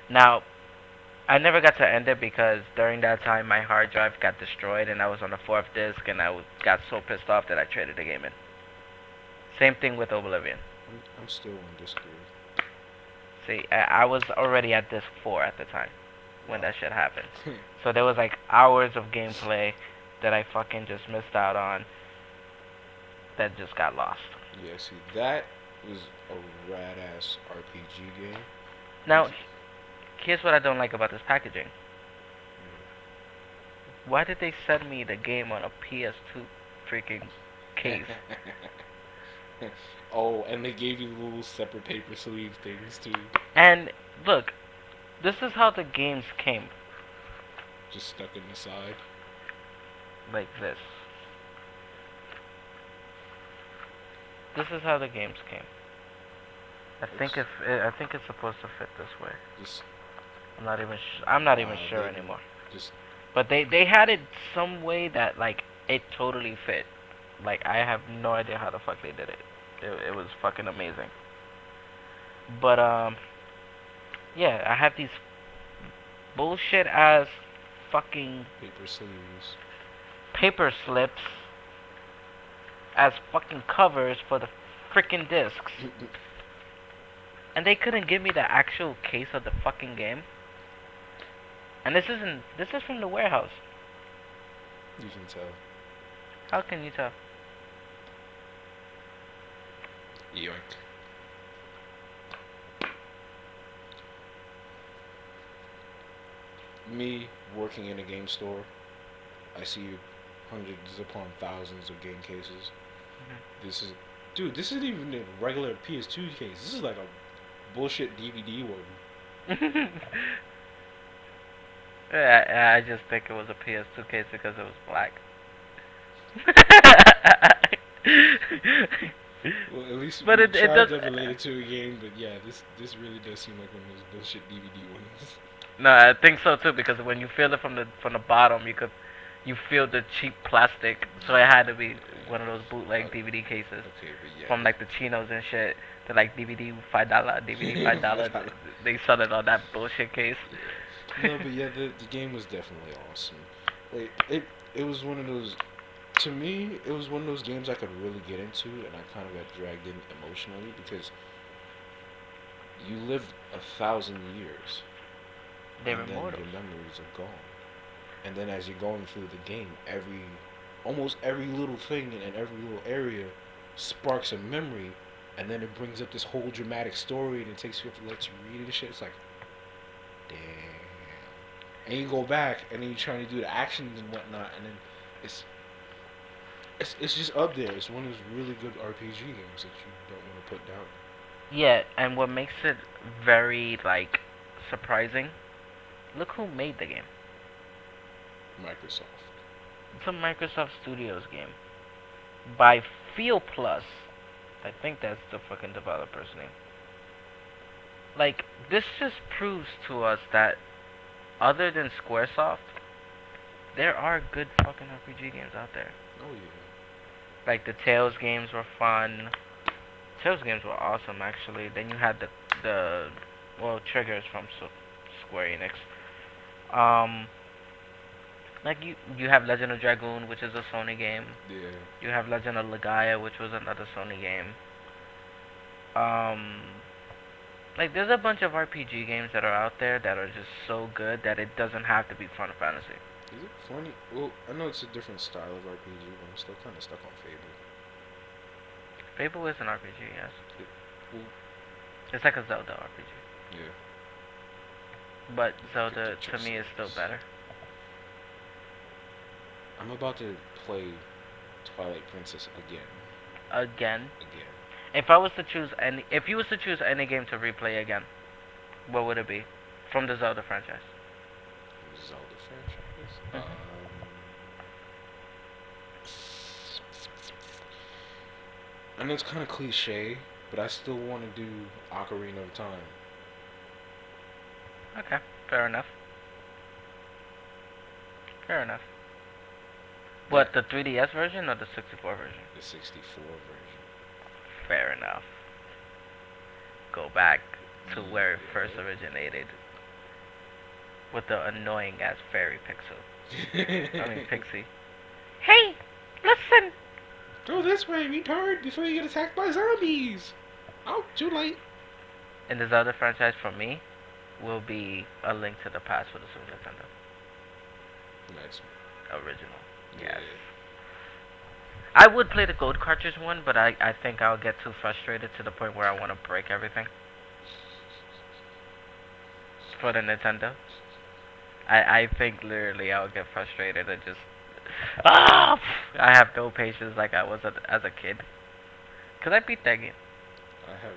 Now, I never got to end it because during that time my hard drive got destroyed and I was on the fourth disc and got so pissed off that I traded the game in. Same thing with Oblivion. I'm still on disc 3. See, I was already at disc 4 at the time when Wow. that shit happened. So there was like hours of gameplay that I fucking just missed out on that just got lost. Yeah, see, that was a rad ass RPG game. Now, here's what I don't like about this packaging. Why did they send me the game on a PS2 freaking case? Oh, and they gave you little separate paper sleeve things too. And look, this is how the games came. Just stuck in the side. Like this. This is how the games came. I think it's supposed to fit this way. Just I'm not even Wow, sure they- anymore. just But they had it some way that like it totally fit. Like I have no idea how the fuck they did it. It was fucking amazing. But yeah, I have these bullshit ass fucking paper sleeves. paper slips as fucking covers for the freaking discs. And they couldn't give me the actual case of the fucking game. And this is from the warehouse. You can tell. How can you tell? Yoink. Me working in a game store, I see hundreds upon thousands of game cases. This is, dude, this isn't even a regular PS2 case. This is like a bullshit DVD one. I just think it was a PS2 case because it was black. Well, at least But we it tried does. to relate it to a game, but yeah, this really does seem like one of those bullshit DVD ones. No, I think so too because when you feel it from the bottom, you feel the cheap plastic. So it had to be one of those bootleg DVD cases Okay, but yeah. from like the chinos and shit. To like DVD $5, DVD $5. They sell it on that bullshit case. No, but yeah, the game was definitely awesome. Like it was one of those. To me, it was one of those games I could really get into, and I kind of got dragged in emotionally because you lived 1,000 years, They're and then immortal. your memories are gone. And then as you're going through the game, almost every little thing and every little area sparks a memory, and then it brings up this whole dramatic story, and it takes you up to let you read it and shit. It's like, damn. And you go back, and then you're trying to do the actions and whatnot, and then it's just up there. It's one of those really good RPG games that you don't want to put down. Yeah, and what makes it very like surprising, look who made the game. Microsoft. It's a Microsoft Studios game by Feel Plus. I think that's the fucking developer's name. Like, this just proves to us that other than Squaresoft, there are good fucking RPG games out there. Oh yeah. Like the Tales games were fun. Tales games were awesome actually. Then you had the Triggers from Square Enix. Like you have Legend of Dragoon, which is a Sony game. Yeah. You have Legend of Legaia, which was another Sony game. Like there's a bunch of RPG games that are out there that are just so good that it doesn't have to be Final Fantasy. Is it funny? Well, I know it's a different style of RPG, but I'm still kind of stuck on Fable. Fable is an RPG, yes. Well, It's like a Zelda RPG. yeah. But Zelda, to me, is still better. I'm about to play Twilight Princess again. Again, Again. if you was to choose any game to replay again, what would it be from the Zelda franchise? I know it's kind of cliche, but I still want to do Ocarina of Time. Okay, fair enough. Fair enough. What, the 3DS version or the 64 version? The 64 version. Fair enough. Go back to where it first Yeah. originated with the annoying ass fairy pixel. I mean, pixie. Hey, listen! Go this way, retard, before you get attacked by zombies. Oh, too late. And this other franchise for me will be A Link to the Past for the Super Nintendo. Nice. Original. Yeah. Yes. I would play the gold cartridge one, but I think I'll get too frustrated to the point where I want to break everything. For the Nintendo. I think literally I'll get frustrated and just... Ah! I have no patience like I was as a kid. Cause I beat that game. I have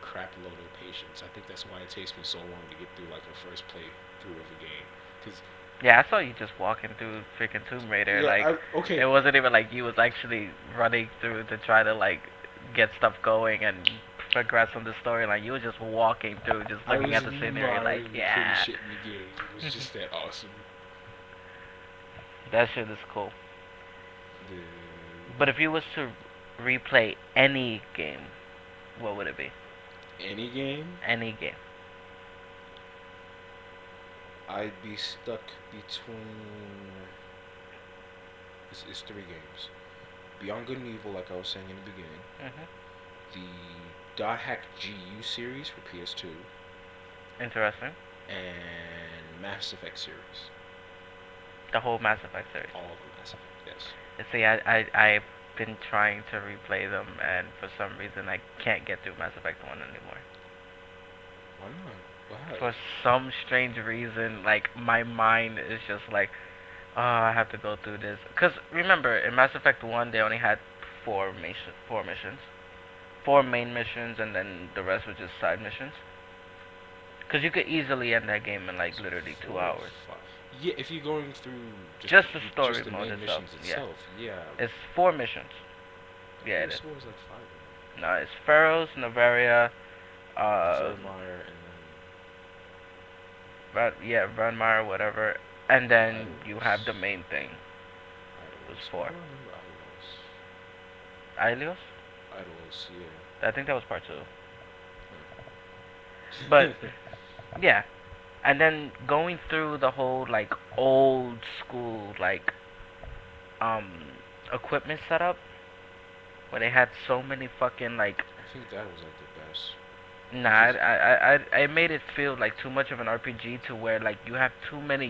crap load of patience. I think that's why it takes me so long to get through like a first playthrough of a game. Cause Yeah, I saw you just walking through freaking Tomb Raider. yeah, Like, okay. it wasn't even like you was actually running through to try to like get stuff going and progress on the storyline. You were just walking through, just I looking was at the scenery. Like, mildly yeah, pretty shit in the game. It was just that awesome. that shit is cool. The, But if you was to replay any game, what would it be? any game, Any game. I'd be stuck between. It's three games. Beyond Good and Evil, like I was saying in the beginning. Mhm. The Dot Hack GU series for PS2, Interesting. and Mass Effect series. The whole Mass Effect series. All of them Mass Effect, yes. You see, I've been trying to replay them, and for some reason I can't get through Mass Effect 1 anymore. Why not? Why? For some strange reason, like, my mind is just like, oh, I have to go through this. Because, remember, in Mass Effect 1, they only had four missions. Four main missions, and then the rest were just side missions. Because you could easily end that game in, like, literally 2 Four, hours. five. Yeah, if you're going through Just the story just the mode main itself, missions yeah. itself, yeah. It's 4 missions. Yeah, it I is. swore it was like five. No, it's Pharaohs, Novaria, Zermeyer and Vanmar, whatever, and then Idols. you have the main thing, then was Idols. four. I don't remember Idols. Ilios. Idols, yeah. I think that was part 2. But yeah, and then going through the whole like old school like um equipment setup, where they had so many fucking like I think that was like the best. nah, I made it feel like too much of an RPG to where like you have too much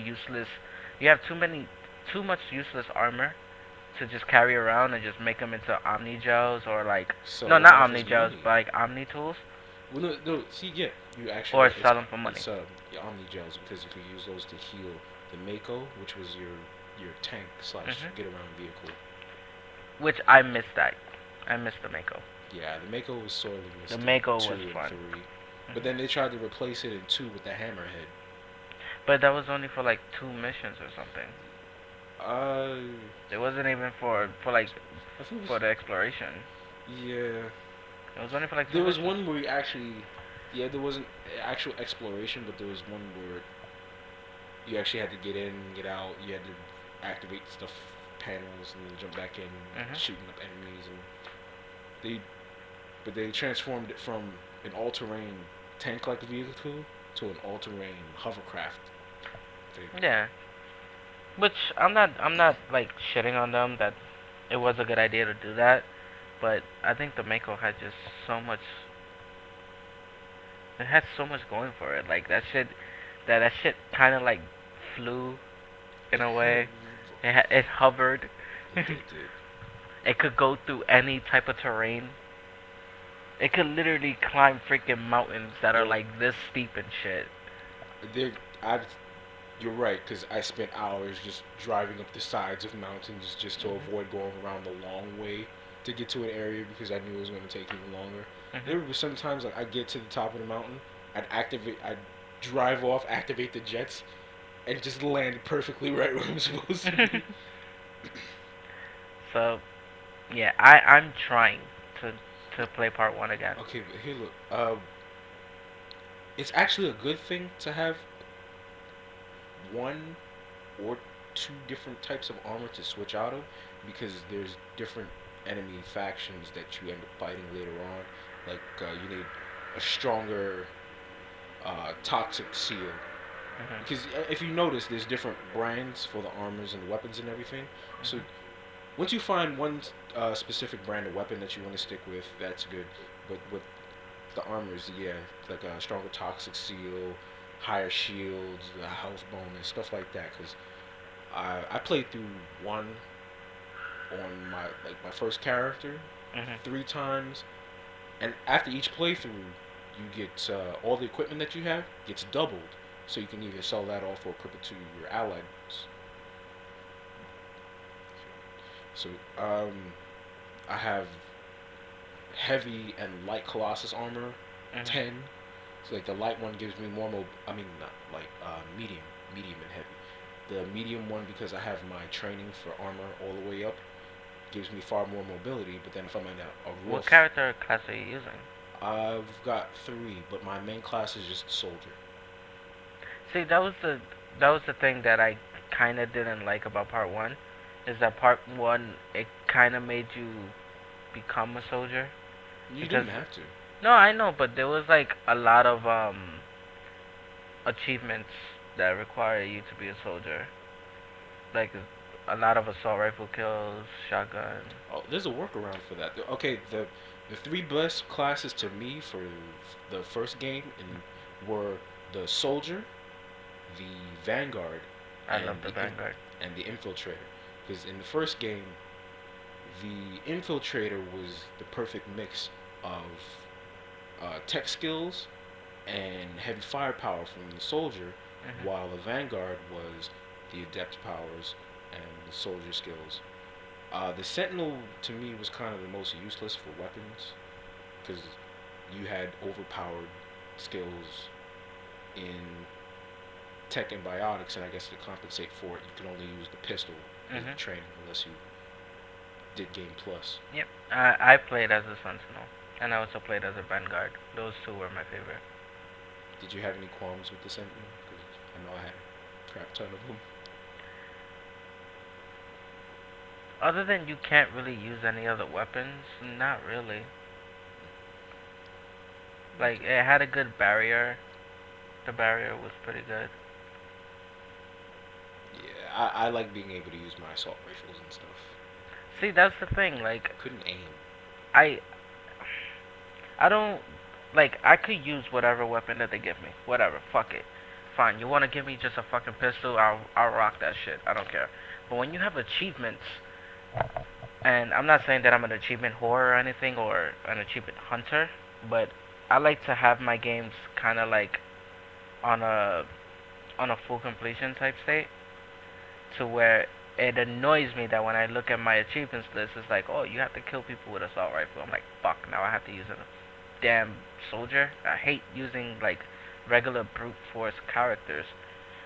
useless armor to just carry around and just make them into Omni gels or like So no, not it Omni offers gels, money. but like Omni tools. Well, no, see, yeah, you actually Or it's- sell 'em for money. It's your Omni gels because you can use those to heal the Mako, which was your tank slash Mhm. get around vehicle. Which I missed that. I missed the Mako. Yeah, the Mako was sorely missed. The in Mako 2 was and fun. 3. But then they tried to replace it in 2 with the Hammerhead. But that was only for like 2 missions or something. Uh, It wasn't even for like I think it for was, the exploration. yeah. It was only for like 2 There was missions. one where you actually, yeah, there wasn't actual exploration, but there was one where you actually had to get in, get out. You had to activate stuff panels and then jump back in, Mhm. shooting up enemies, and they transformed it from an all-terrain tank-like vehicle to an all-terrain hovercraft thing. Yeah. Which I'm not like shitting on them that it was a good idea to do that, but I think the Mako had just so much. It had so much going for it. Like that shit kind of like flew in a way. It hovered. It did. It could go through any type of terrain. It could literally climb freaking mountains that are Yeah. like this steep and shit. You're right, because I spent hours just driving up the sides of mountains just to Mhm. avoid going around the long way to get to an area because I knew it was going to take even longer. Mhm. There were some times like I'd get to the top of the mountain, I'd drive off, activate the jets, and just land perfectly right where I'm supposed to be. So, yeah, I'm trying to to play part one again. Okay, but here look. It's actually a good thing to have one or two different types of armor to switch out of, because there's different enemy factions that you end up fighting later on. Like you need a stronger toxic seal. Mhm. Because if you notice, there's different brands for the armors and weapons and everything. So Mhm. once you find one specific brand of weapon that you want to stick with, that's good. But with the armors, yeah, like a stronger toxic seal, higher shields, the health bonus, stuff like that. Because I played through one on my first character Mhm. 3 times, and after each playthrough, you get all the equipment that you have gets doubled, so you can either sell that off or equip it to your allies. So I have heavy and light Colossus armor, Mhm. 10. So like the light one gives me more I mean not light, medium and heavy. The medium one, because I have my training for armor all the way up, gives me far more mobility. But then if I'm in a What roof, character class are you using? I've got 3, but my main class is just soldier. See, that was the thing that I kind of didn't like about part one, is that part one it kind of made you become a soldier You because didn't have to. no, I know, but there was like a lot of achievements that require you to be a soldier, like a lot of assault rifle kills, shotgun. Oh, there's a workaround for that. Okay, the 3 best classes to me for the first game were the soldier, the vanguard, I love and the Vanguard. the infiltrator. Because in the first game, the infiltrator was the perfect mix of tech skills and heavy firepower from the soldier, Mhm. while the vanguard was the adept powers and the soldier skills. The Sentinel to me was kind of the most useless for weapons, because you had overpowered skills in tech and biotics, and I guess to compensate for it, you can only use the pistol in Mhm. training unless you did Game Plus. Yep. I played as a Sentinel, and I also played as a Vanguard. Those two were my favorite. Did you have any qualms with the Sentinel? Because I know I had a crap ton of them. Other than you can't really use any other weapons, not really. Like Okay. it had a good barrier. The barrier was pretty good. Yeah, I like being able to use my assault rifles and stuff. See, that's the thing. Like Couldn't aim. I I don't like I could use whatever weapon that they give me. Whatever. Fuck it. Fine. You want to give me just a fucking pistol? I'll rock that shit. I don't care. But when you have achievements, and I'm not saying that I'm an achievement whore or anything or an achievement hunter, but I like to have my games kind of like on a full completion type state, to where it annoys me that when I look at my achievements list, it's like, oh, you have to kill people with assault rifle. I'm like, fuck, now I have to use a damn soldier. I hate using like regular brute force characters.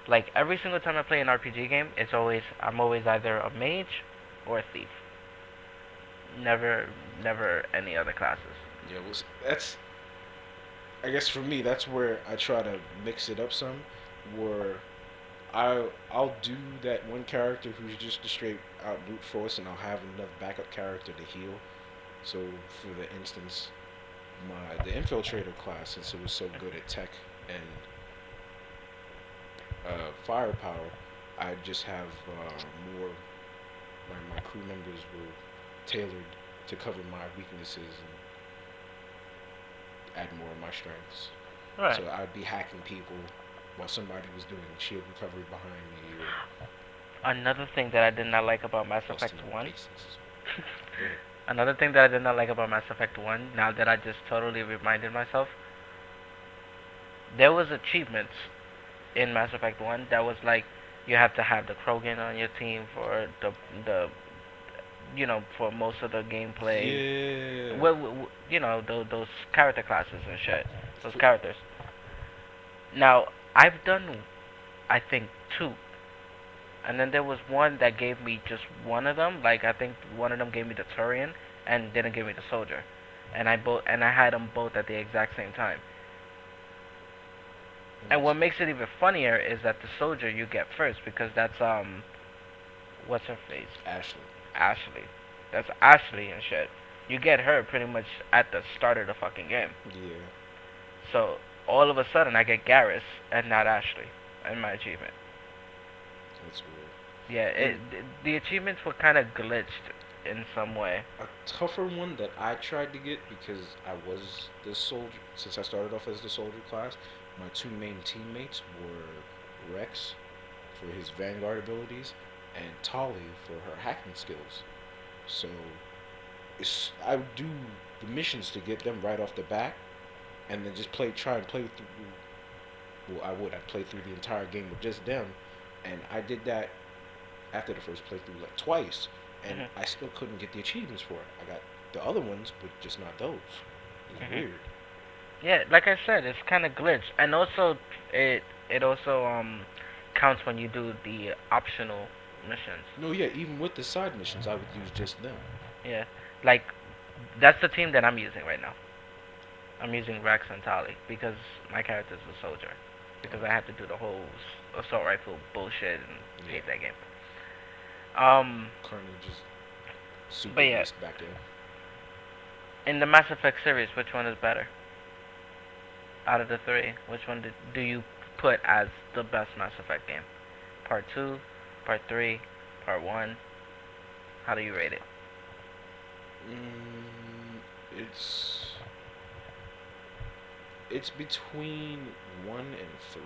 Like every single time I play an RPG game, I'm always either a mage or a thief. Never any other classes. Yeah, well, that's, I guess for me, that's where I try to mix it up some. Where I'll do that one character who's just a straight out brute force, and I'll have another backup character to heal. So for the instance, the infiltrator class, since it was so good at tech and firepower, I just have more. My crew members were tailored to cover my weaknesses and add more of my strengths. Right. So I'd be hacking people while somebody was doing shield recovery behind me, or Another thing that I did not like about Mass Effect busting in 1. faces as well. Go ahead. Another thing that I did not like about Mass Effect 1, now that I just totally reminded myself, there was achievements in Mass Effect 1 that was like you have to have the Krogan on your team for the for most of the gameplay. Yeah. Well, those character classes and shit, those For, characters. Now I've done, I think, two, and then there was one that gave me just one of them. Like I think one of them gave me the Turian and didn't give me the soldier. and I had them both at the exact same time. And what makes it even funnier is that the soldier you get first because that's what's her face? Ashley. Ashley. That's Ashley and shit. You get her pretty much at the start of the fucking game. Yeah. So all of a sudden I get Garrus and not Ashley in my achievement. That's weird. Yeah, the achievements were kind of glitched in some way. A tougher one that I tried to get because I was the soldier, since I started off as the soldier class, my two main teammates were Rex for his Vanguard abilities and Tali for her hacking skills. So I would do the missions to get them right off the bat, and then just try and play through. Well, I'd play through the entire game with just them, and I did that after the first playthrough like twice, and Mm-hmm. I still couldn't get the achievements for it. I got the other ones, but just not those. It's Mm-hmm. weird. Yeah, like I said, it's kind of glitched, and also it also counts when you do the optional missions. No, yeah, even with the side missions, I would use just them. Yeah, like that's the team that I'm using right now. I'm using Rex and Tali because my character's a soldier. Because I have to do the whole assault rifle bullshit and Yeah. hate that game. Um, Carnage is super but yeah, beast back then. in the Mass Effect series, which one is better out of the three? Which one do you put as the best Mass Effect game? Part two, part three, part one. How do you rate it? It's between 1 and 3.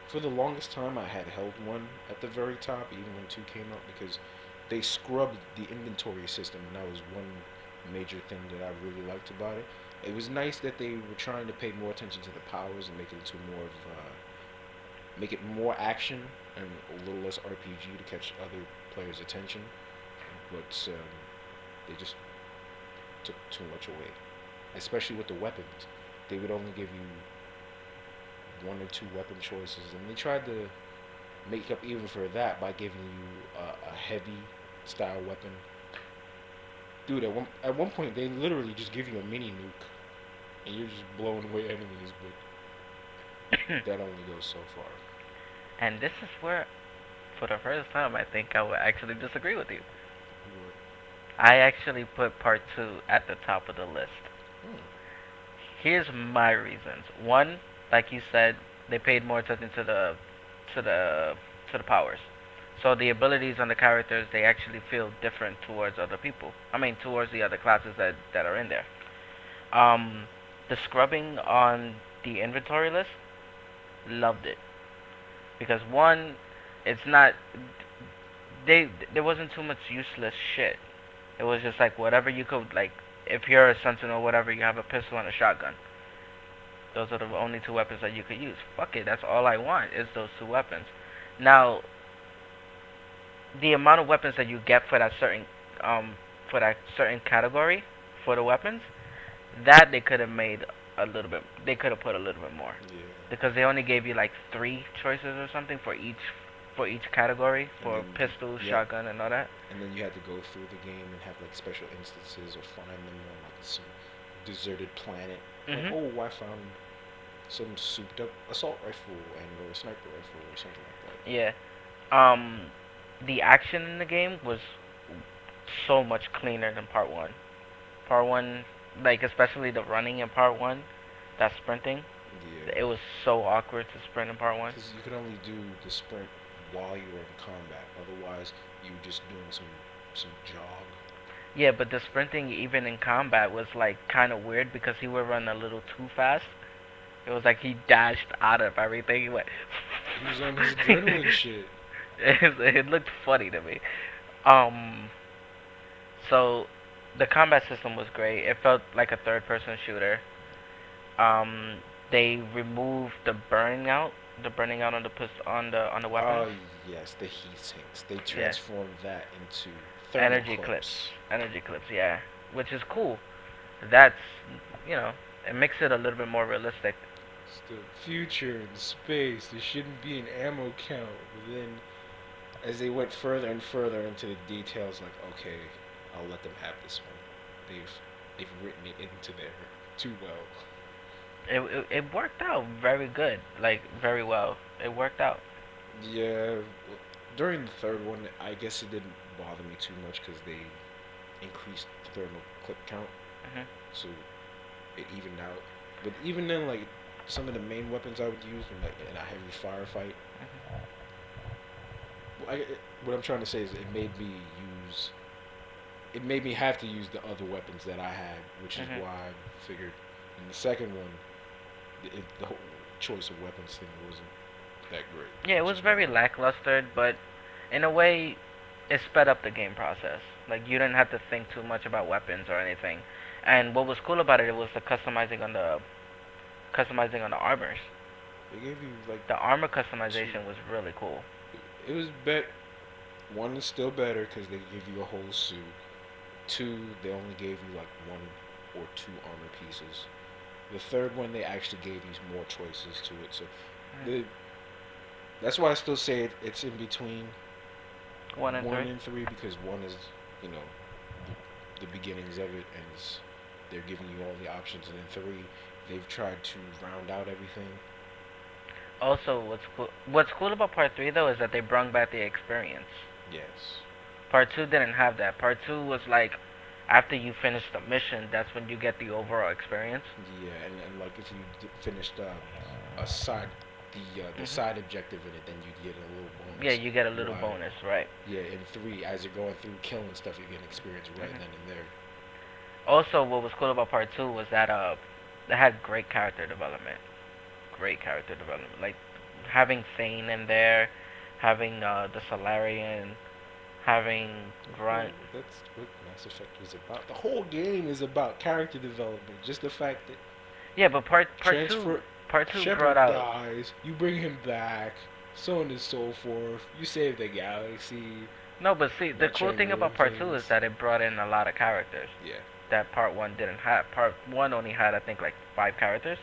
For the longest time, I had held 1 at the very top, even when 2 came out, because they scrubbed the inventory system, and that was one major thing that I really liked about it. It was nice that they were trying to pay more attention to the powers and make it into more of make it more action and a little less RPG to catch other players' attention. But they just took too much away, especially with the weapons. They would only give you 1 or 2 weapon choices, and they tried to make up even for that by giving you a heavy style weapon. Dude, at one point they literally just give you a mini nuke, and you're just blowing away enemies, but that only goes so far. And this is where, for the first time, I think I would actually disagree with you. I actually put part two at the top of the list. Hmm. Here's my reasons. One, like you said, they paid more attention to the to the powers. So the abilities on the characters they actually feel different towards other people. I mean towards the other classes that are in there. Um the scrubbing on the inventory list, loved it. Because one, it's not there wasn't too much useless shit. It was just like whatever you could like if you're a sentinel or whatever, you have a pistol and a shotgun. Those are the only two weapons that you could use. Fuck it, that's all I want is those two weapons. Now, the amount of weapons that you get for that certain category for the weapons, that they could have made a little bit. They could have put a little bit more Yeah. because they only gave you like three choices or something for each category for And then, pistol, yeah, shotgun, and all that. and then you had to go through the game and have like special instances or find them on like some deserted planet. Like, Mhm. oh, I found some souped up assault rifle and or a sniper rifle or something like that. Yeah. Um, the action in the game was so much cleaner than part one. Part one, like especially the running in part one, that sprinting, Yeah. it was so awkward to sprint in part one. Because you could only do the sprint while you were in combat. Otherwise, you were just doing some jog. Yeah, but the sprinting even in combat was like kind of weird because he would run a little too fast. It was like he dashed out of everything. He went. He was on his adrenaline shit. It looked funny to me. Um, so the combat system was great. It felt like a third-person shooter. Um, they removed the burning out on the on the Oh weapons. yes, the heat sinks. They Yeah, transformed that into energy thermoclips. clips, energy clips. Yeah, which is cool. That's you know, it makes it a little bit more realistic. It's the future in space. There shouldn't be an ammo count. But then, as they went further and further into the details, like, okay, I'll let them have this one. They've they've written it into there too well. It worked out very good, like very well. It worked out. Yeah, during the third one, I guess it didn't bother me too much because they increased the thermal clip count, Hmm. so it evened out. But even then, like some of the main weapons I would use in a heavy firefight, well, what I'm trying to say is it made me have to use the other weapons that I had, which is Hmm. why I figured in the second one, the whole choice of weapons thing wasn't that great. Yeah, it Which was is why, very lackluster, but in a way, it sped up the game process. Like you didn't have to think too much about weapons or anything. And what was cool about it, it was the customizing on the armors. they gave you like The armor two. customization was really cool. It was bet one is still better because they give you a whole suit. Two, they only gave you like one or two armor pieces. The third one, they actually gave you more choices to it. So the that's why I still say it's in between One and one three. and three because one is, you know, the beginnings of it, and they're giving you all the options, and then three, they've tried to round out everything. Also, what's cool about part three though is that they brought back the experience. Yes. Part two didn't have that. Part two was like after you finish the mission, that's when you get the overall experience. Yeah, and like if you finished a side the Hmm. side objective in it, then you get a little Yeah, bonus. you get a little While bonus, right? yeah, in three, as you're going through killing stuff, you get an experience right then Hmm. and there. Also, what was cool about part two was that they had great character development. Great character development. Like having Thane in there, having the Solarian, having Well, Grunt. that's what Mass Effect was about. The whole game is about character development. Just the fact that Yeah, but transfer part two brought Shepard out. dies, you bring him back, so on and so forth. You save the galaxy, No, but see, the not cool trying to thing about ruin part two is things. that it brought in a lot of characters Yeah, that part one didn't have. Part one only had, I think, like 5 characters: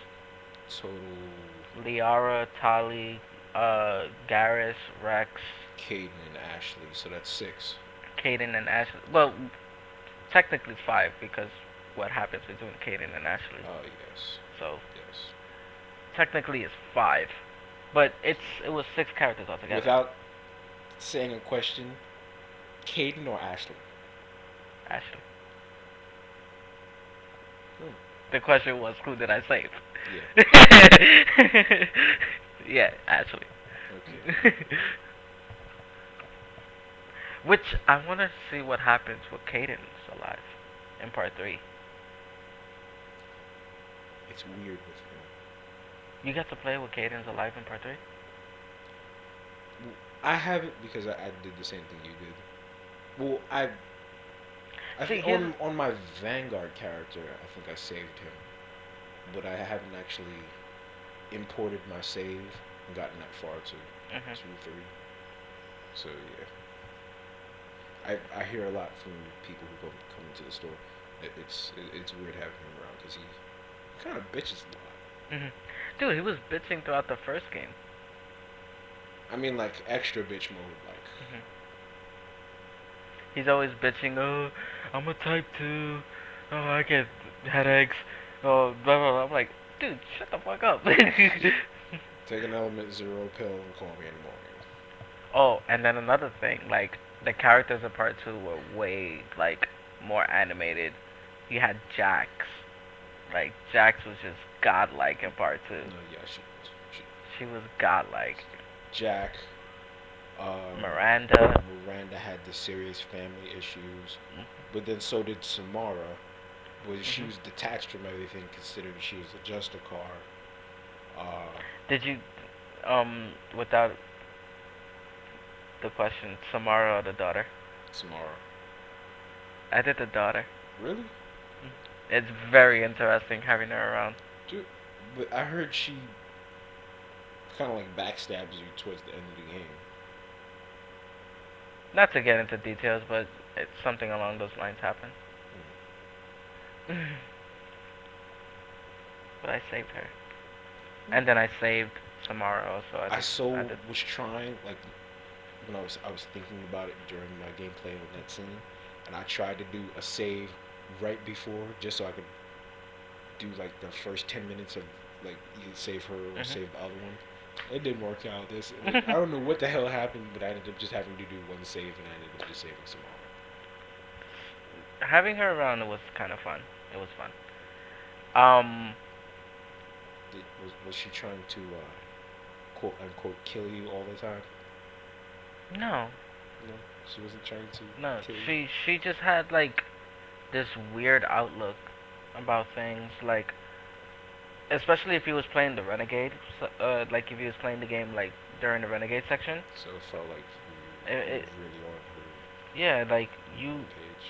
total Liara, Tali, Garrus, Rex, Caden and Ashley, so that's six. Caden, and Ashley. Well, technically 5 because what happens between Caden and Ashley. Oh yes, So yes. technically it's 5, but it was 6 characters altogether. Without saying a question, Caden or Ashley? Ashley. Hmm. The question was, who did I save? Yeah. Yeah, Ashley. Okay. Which I want to see what happens with Caden's alive in part 3. It's weird with him. You got to play with Caden's alive in part 3? I haven't because I did the same thing you did. Well, I See, think here's. on my Vanguard character, I think I saved him, but I haven't actually imported my save and gotten that far to Mhm. 2, 3. So yeah, I hear a lot from people who come into the store. It's weird having him around because he kind of bitches a lot. Mhm. Dude, he was bitching throughout the first game. I mean, like extra bitch mode, like Mhm. He's always bitching. Oh, I'm a type 2. Oh, I get headaches. Oh, blah blah blah. I'm like, dude, shut the fuck up. take an element zero pill and call me in the morning. Oh, and then another thing, like the characters of part 2 were way like more animated. You had Jax. Like Jax was just godlike in part 2. No, yeah, she She was godlike. Jack, um, Miranda. Miranda had the serious family issues, Mhm. but then so did Samara. Was she Mhm. was detached from everything, considering she was just a car. Did you without the question, Samara or the daughter? Samara. I did the daughter. Really? It's very interesting having her around. Dude, but I heard she kind of like backstabs you towards the end of the game. Not to get into details, but it's something along those lines happened. But I saved her, and then I saved Samara also. I did. Was trying like when I was thinking about it during my gameplay on that scene, and I tried to do a save right before, just so I could do like the first 10 minutes of like either save her or save the other one. It didn't work out. This like I don't know what the hell happened, but I ended up just having to do one save, and I ended up just saving some more. Having her around was kind of fun. It was fun. Um, Was she trying to quote unquote kill you all the time? no, No, she wasn't trying to no. kill you. She just had like this weird outlook about things. Like, especially if he was playing the Renegade, like if he was playing the game like during the Renegade section. So it felt like you It really on her yeah, like you page.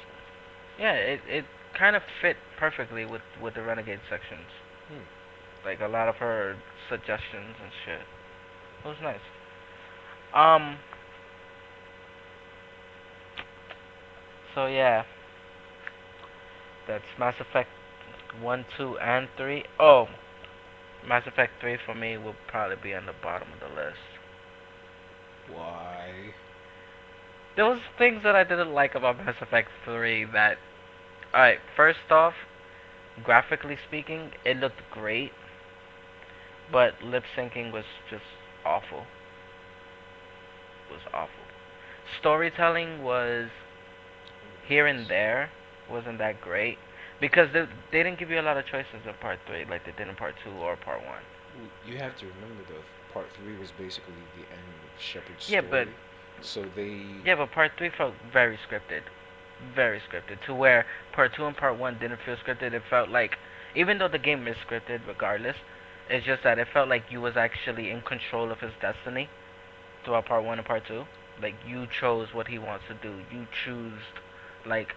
yeah, it kind of fit perfectly with the Renegade sections. Hmm. Like a lot of her suggestions and shit. It was nice. Um. So yeah, that's Mass Effect 1, 2, and 3. Oh, Mass Effect 3 for me will probably be on the bottom of the list. Why? There was things that I didn't like about Mass Effect 3 that, alright, first off, graphically speaking, it looked great, but lip syncing was just awful. It was awful. Storytelling was here and there, wasn't that great because they didn't give you a lot of choices in part 3 like they did in part 2 or part 1. Well, you have to remember though, part three was basically the end of Shepard's Yeah, but story, so they. yeah, but part 3 felt very scripted. Very scripted to where part 2 and part 1 didn't feel scripted. It felt like even though the game is scripted regardless, it's just that it felt like you was actually in control of his destiny throughout part 1 and part 2. Like you chose what he wants to do. You choose like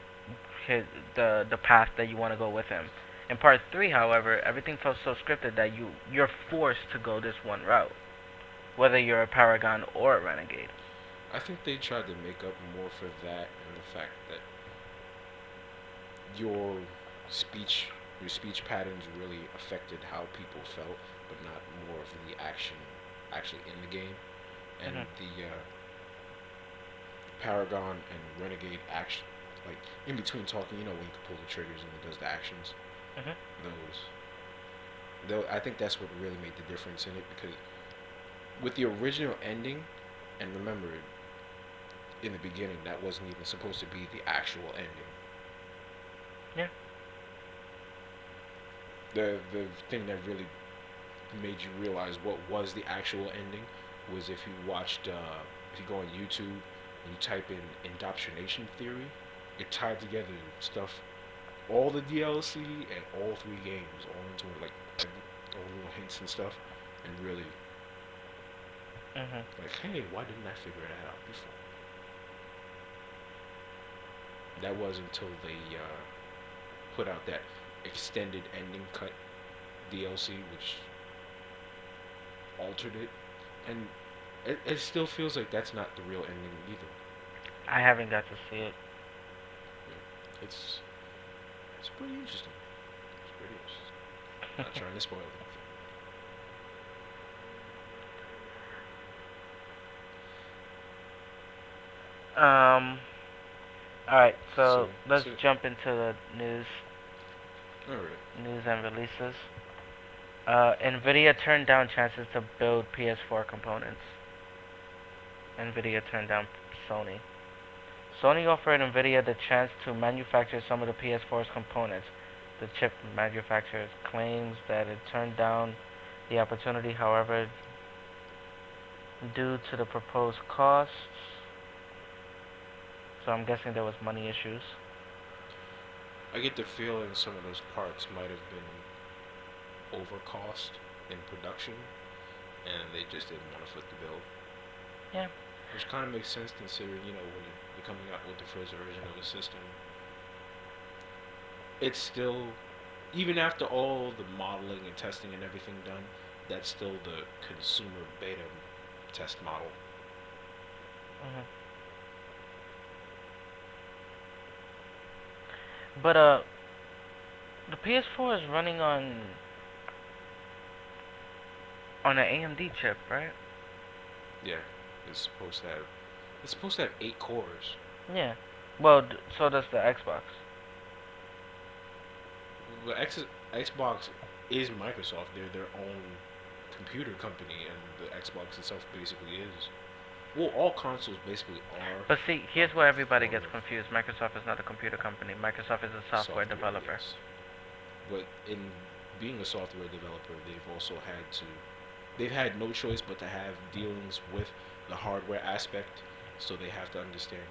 his, the path that you want to go with him. In part 3, however, everything felt so scripted that you're forced to go this one route, whether you're a Paragon or a Renegade. I think they tried to make up more for that and the fact that your speech your speech patterns really affected how people felt, but not more of the action actually in the game. And Mhm. the Paragon and Renegade action, like in between talking, when you can pull the triggers and it does the actions. Mhm. Those, though, I think that's what really made the difference in it because with the original ending, and remember, in the beginning, that wasn't even supposed to be the actual ending. Yeah. The thing that really made you realize what was the actual ending was if you watched, if you go on YouTube and you type in indoctrination theory, it tied together stuff, all the DLC and all three games, all into like all little hints and stuff, and really Mhm. like, hey, why didn't I figure that out before? That was until they put out that extended ending cut DLC, which altered it, and it still feels like that's not the real ending either. I haven't got to see it. Yeah. It's pretty interesting. It's pretty interesting. Not trying to spoil it. um. All right, so let's So jump into the all right. news and releases. Nvidia turned down chances to build PS4 components. Nvidia turned down Sony. Sony offered Nvidia the chance to manufacture some of the PS4's components. The chip manufacturer claims that it turned down the opportunity, however, due to the proposed costs. So I'm guessing there was money issues. I get the feeling some of those parts might have been overcost in production, and they just didn't want to foot the bill. Yeah. Which kind of makes sense considering, when you're coming out with the first version of the system, it's still, even after all the modeling and testing and everything done, that's still the consumer beta test model. Mhm. But the PS4 is running on an AMD chip, right? Yeah, it's supposed to have it's supposed to have 8 cores. Yeah. Well, so does the Xbox. But Xbox is Microsoft. They're their own computer company, and the Xbox itself basically is. Well, all consoles basically are But see, here's where a everybody form gets of confused. Microsoft is not a computer company. Microsoft is a software developer. yes. But in being a software developer, they've had no choice but to have dealings with the hardware aspect, so they have to understand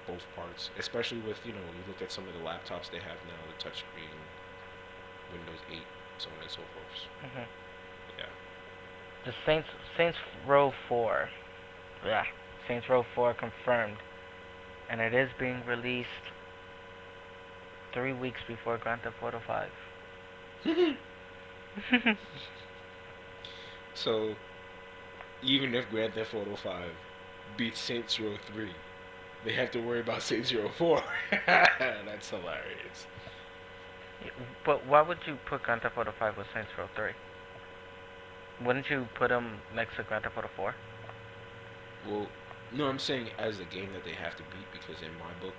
both parts. Especially with you look at some of the laptops they have now, the touchscreen, Windows 8, so on and so forth. hmm Yeah. The Saints Row 4. Yeah. Saints Row 4 confirmed. And it is being released 3 weeks before Grand Theft Auto 5. So even if Grand Theft Auto 5 beats Saints Row 3, they have to worry about Saints Row 4. That's hilarious. But why would you put Grand Theft Auto 5 with Saints Row 3? Wouldn't you put them next to Grand Theft Auto 4? Well, no, I'm saying as a game that they have to beat, because in my book,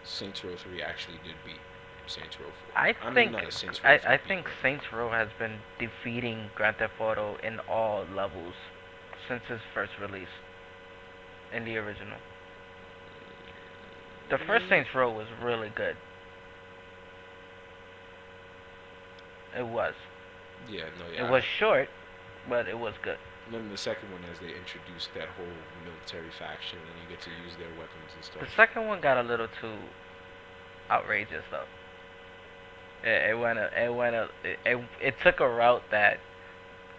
Saints Row 3 actually did beat Saints Row 4. I I'm think not a Saints Row 3 I think Saints Row has been defeating Grand Theft Auto in all levels since its first release in the original. The first Saints Row was really good. It was. Yeah, no, yeah. It was short, but it was good. And then the second one, as they introduced that whole military faction, and you get to use their weapons and stuff. The second one got a little too outrageous though. It took a route that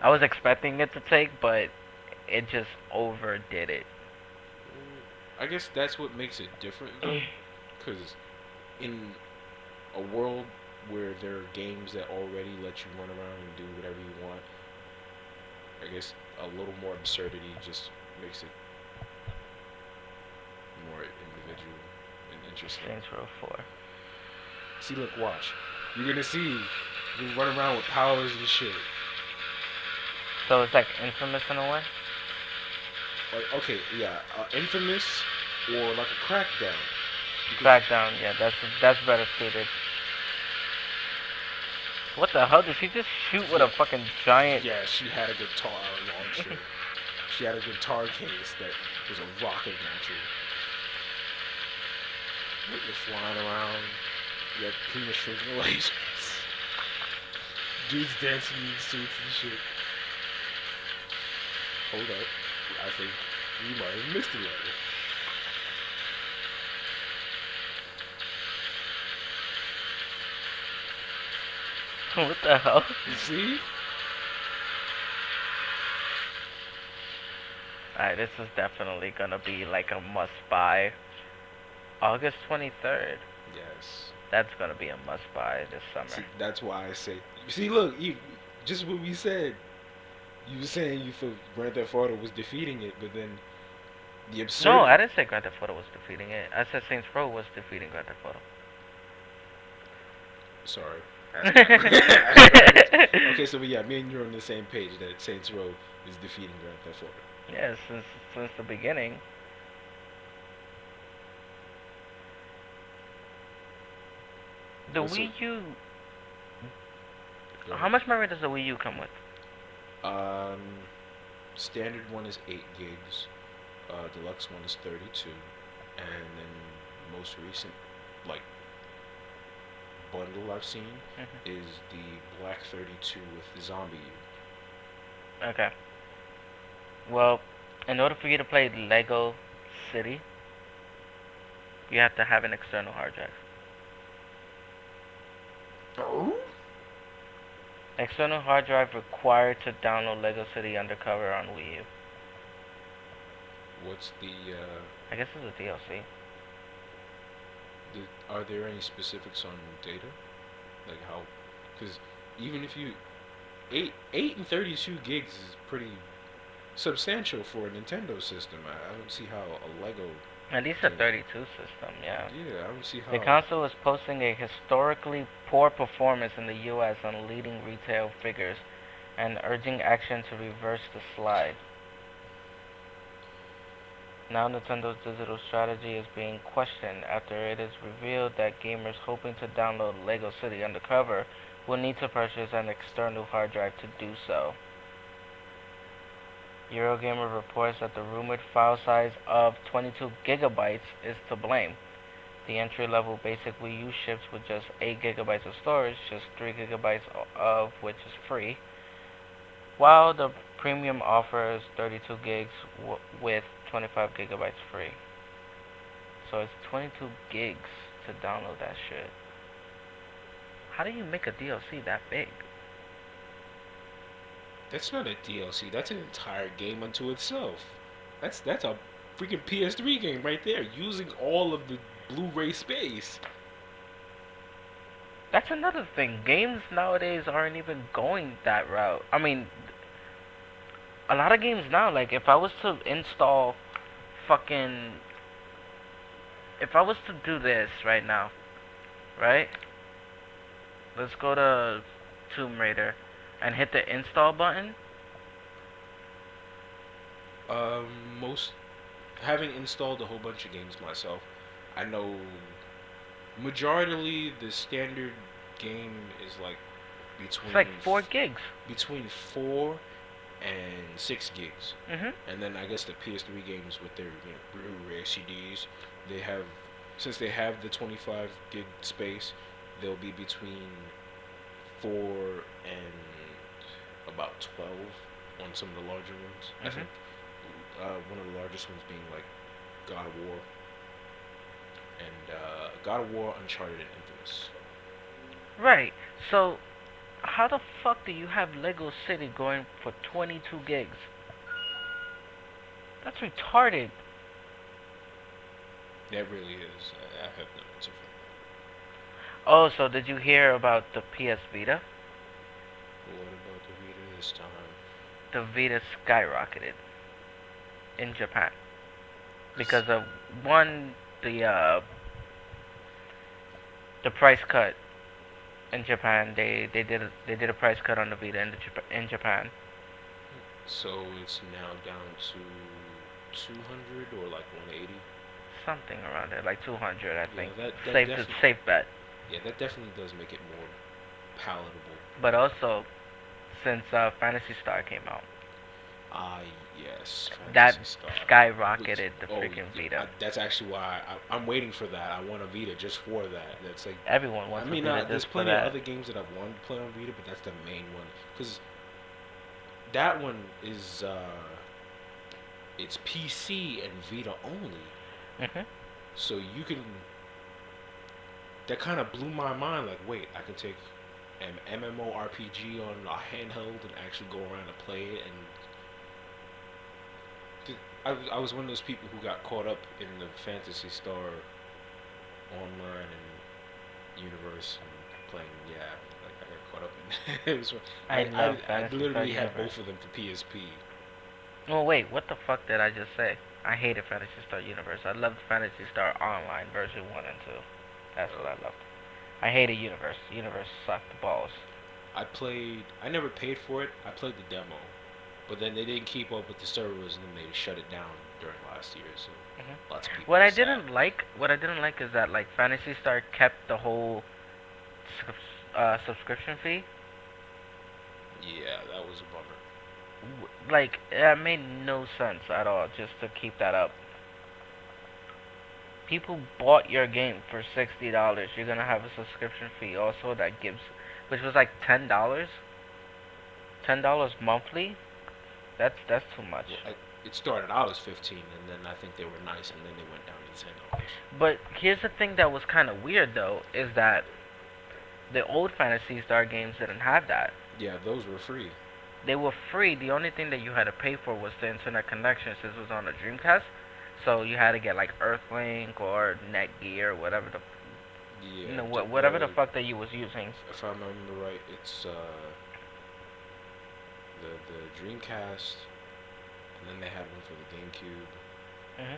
I was expecting it to take, but it just overdid it. I guess that's what makes it different, though, because in a world where there are games that already let you run around and do whatever you want, I guess a little more absurdity just makes it more individual and interesting. Saints Row 4. See, look, watch. You're gonna see you run around with powers and shit. So it's like Infamous in a way? Like, okay, yeah, Infamous or like a Crackdown. Crackdown, yeah, that's better suited. What the hell? Did she just shoot with a fucking giant... Yeah, she had a guitar launcher. She had a guitar case that was a rocket launcher. You're flying around. You have penis shrinking lasers. Dudes dancing in suits and shit. Hold up. I think you might have missed a letter. What the hell? You see? Alright, this is definitely gonna be like a must-buy. August 23rd. Yes. That's gonna be a must-buy this See, summer. that's why I say. See, look, just what we said. You were saying you thought Grand Theft Auto was defeating it, but then the absurd. No, I didn't say Grand Theft Auto was defeating it. I said Saints Row was defeating Grand Theft Auto. Sorry. Okay, so yeah, me and you are on the same page that Saints Row is defeating Grand Theft Auto. Yeah, since the beginning. The Also- Wii U. Go How ahead. much memory does the Wii U come with? Standard one is 8 gigs. Deluxe one is 32, and then most recent, like bundle I've seen is the Black 32 with the Zombie U. Okay. Well, in order for you to play Lego City, you have to have an external hard drive. Oh? External hard drive required to download Lego City Undercover on Wii U. What's I guess it's a DLC. are there any specifics on data? Like how, because even if you, 8 and 32 gigs is pretty substantial for a Nintendo system. I don't see how a Lego. At least a 32 system, yeah. Yeah, I don't see how. The console is posting a historically poor performance in the US on leading retail figures and urging action to reverse the slide. Now Nintendo's digital strategy is being questioned after it is revealed that gamers hoping to download Lego City Undercover will need to purchase an external hard drive to do so. Eurogamer reports that the rumored file size of 22 gigabytes is to blame. The entry-level basic Wii U ships with just 8 gigabytes of storage, just 3 gigabytes of which is free, while the premium offers 32 gigs with 25 gigabytes free. So it's 22 gigs to download that shit. How do you make a DLC that big? That's not a DLC. That's an entire game unto itself. That's a freaking PS3 game right there, using all of the Blu-ray space. That's another thing. Games nowadays aren't even going that route. I mean, a lot of games now, like if I was to install fucking, if I was to do this right now, right? Let's go to Tomb Raider and hit the install button. Most having installed a whole bunch of games myself, I know majority the standard game is like between It's like 4 gigs. between 4 and 6 gigs. Mhm. And then I guess the PS3 games with their Blu-ray CDs, they have, since they have the 25 gig space, they'll be between 4 and about 12 on some of the larger ones. I think one of the largest ones being like God of War and God of War, Uncharted, and Infamous. Right. So, how the fuck do you have Lego City going for 22 gigs? That's retarded. That really is. I have no answer for Oh, so did you hear about the PS Vita? that. What about the Vita this time? The Vita skyrocketed in Japan because of one, the price cut in Japan. They did a price cut on the Vita in Japan. So it's now down to 200 or like 180. Something around there, like 200, I think. that Safe bet. Yeah, that definitely does make it more palatable. But also, since Phantasy Star came out, Ah, yes. that Phantasy Star. skyrocketed the Oh, freaking yeah, Vita. that's actually why I'm waiting for that. I want a Vita just for that. That's like, Everyone I wants mean, a Vita there's just for plenty of that. other games that I've wanted to play on Vita, but that's the main one. Because that one is, it's PC and Vita only. Mhm. So you can, that kind of blew my mind. Like, wait, I can take an MMORPG on a handheld and actually go around and play it. And I was one of those people who got caught up in the Phantasy Star online and universe and playing. Yeah, like I got caught up in. It was, I love I Phantasy literally Star had Universe. both of them for PSP. Oh wait, what the fuck did I just say? I hated Phantasy Star Universe. I loved Phantasy Star Online version 1 and 2. That's what I loved. I hated Universe. Universe sucked balls. I never paid for it. I played the demo, but then they didn't keep up with the servers, and then they shut it down during last year. So Mhm. lots of people. What were I sad. didn't like is that like Phantasy Star kept the whole subscription fee. Yeah, that was a bummer. Like it made no sense at all just to keep that up. People bought your game for $60. You're gonna have a subscription fee also that gives, which was like $10. $10 monthly. That's too much. Well, it started out as 15, and then I think they were nice, and then they went down to $10. But here's the thing that was kind of weird though is that the old Phantasy Star games didn't have that. Yeah, those were free. They were free. The only thing that you had to pay for was the internet connection since it was on a Dreamcast. So you had to get like Earthlink or Netgear, whatever the Yeah, whatever the fuck that you was using. If I remember right, it's the Dreamcast, and then they had one for the GameCube. Hmm.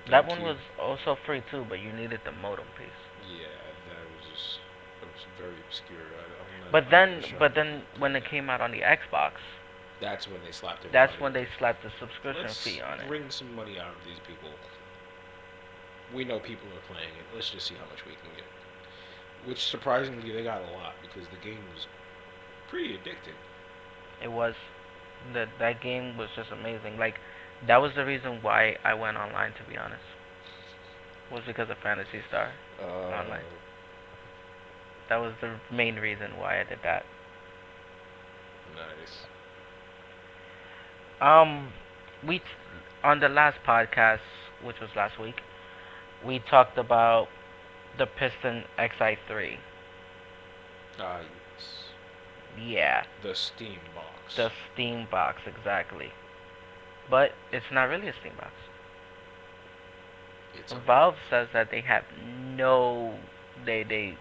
The That one GameCube- was also free too, but you needed the modem piece. Yeah, that was very obscure. I'm not But then, sure. but then when it came out on the Xbox, That's when they slapped That's everybody when with they it. slapped the subscription Let's fee on it. wring some money out of these people. We know people are playing it. Let's just see how much we can get. Which surprisingly they got a lot because the game was pretty addicting. It was that game was just amazing. Like that was the reason why I went online. To be honest, was because of Fantasy Star Online. Uh, That was the main reason why I did that. nice. Um, we on the last podcast, which was last week, we talked about the Piston XI3. Ah, yes. Yeah, The Steam box. the Steam box exactly. But it's not really a Steam box. It's a Valve says that they have no they they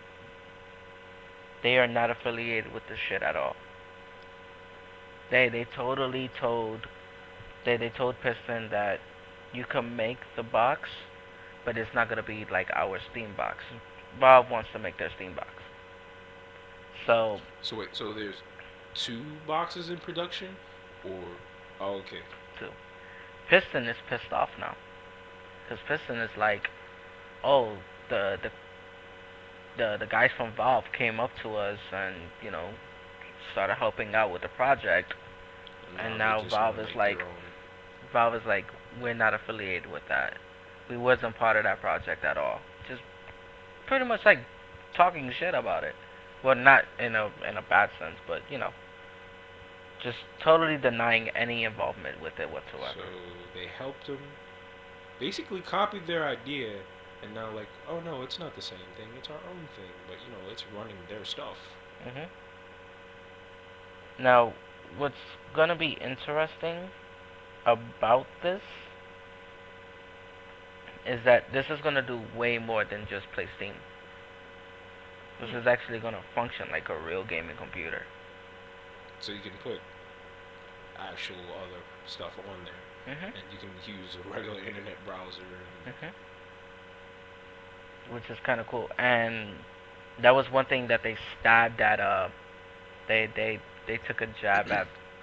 they are not affiliated with this shit at all. They totally told they told Piston that you can make the box, but it's not gonna be like our Steam box. Valve wants to make their Steam box. So So wait, so there's two boxes in production, or oh, okay. too. Piston is pissed off now. Cause Piston is like, oh, the the the guys from Valve came up to us and started helping out with the project, and They now just want to make their own. Valve is like, we're not affiliated with that. We wasn't part of that project at all. Just pretty much like talking shit about it. Well, not in a bad sense, but just totally denying any involvement with it whatsoever. So they helped them, basically copied their idea, and now like, oh no, it's not the same thing. It's our own thing, but it's running their stuff. Mhm. Now, what's gonna be interesting about this is that this is gonna do way more than just play Steam. This is actually gonna function like a real gaming computer. So you can put actual other stuff on there, Mhm. and you can use a regular internet browser. And Mhm. Which is kind of cool, and that was one thing that they stabbed at. They took a jab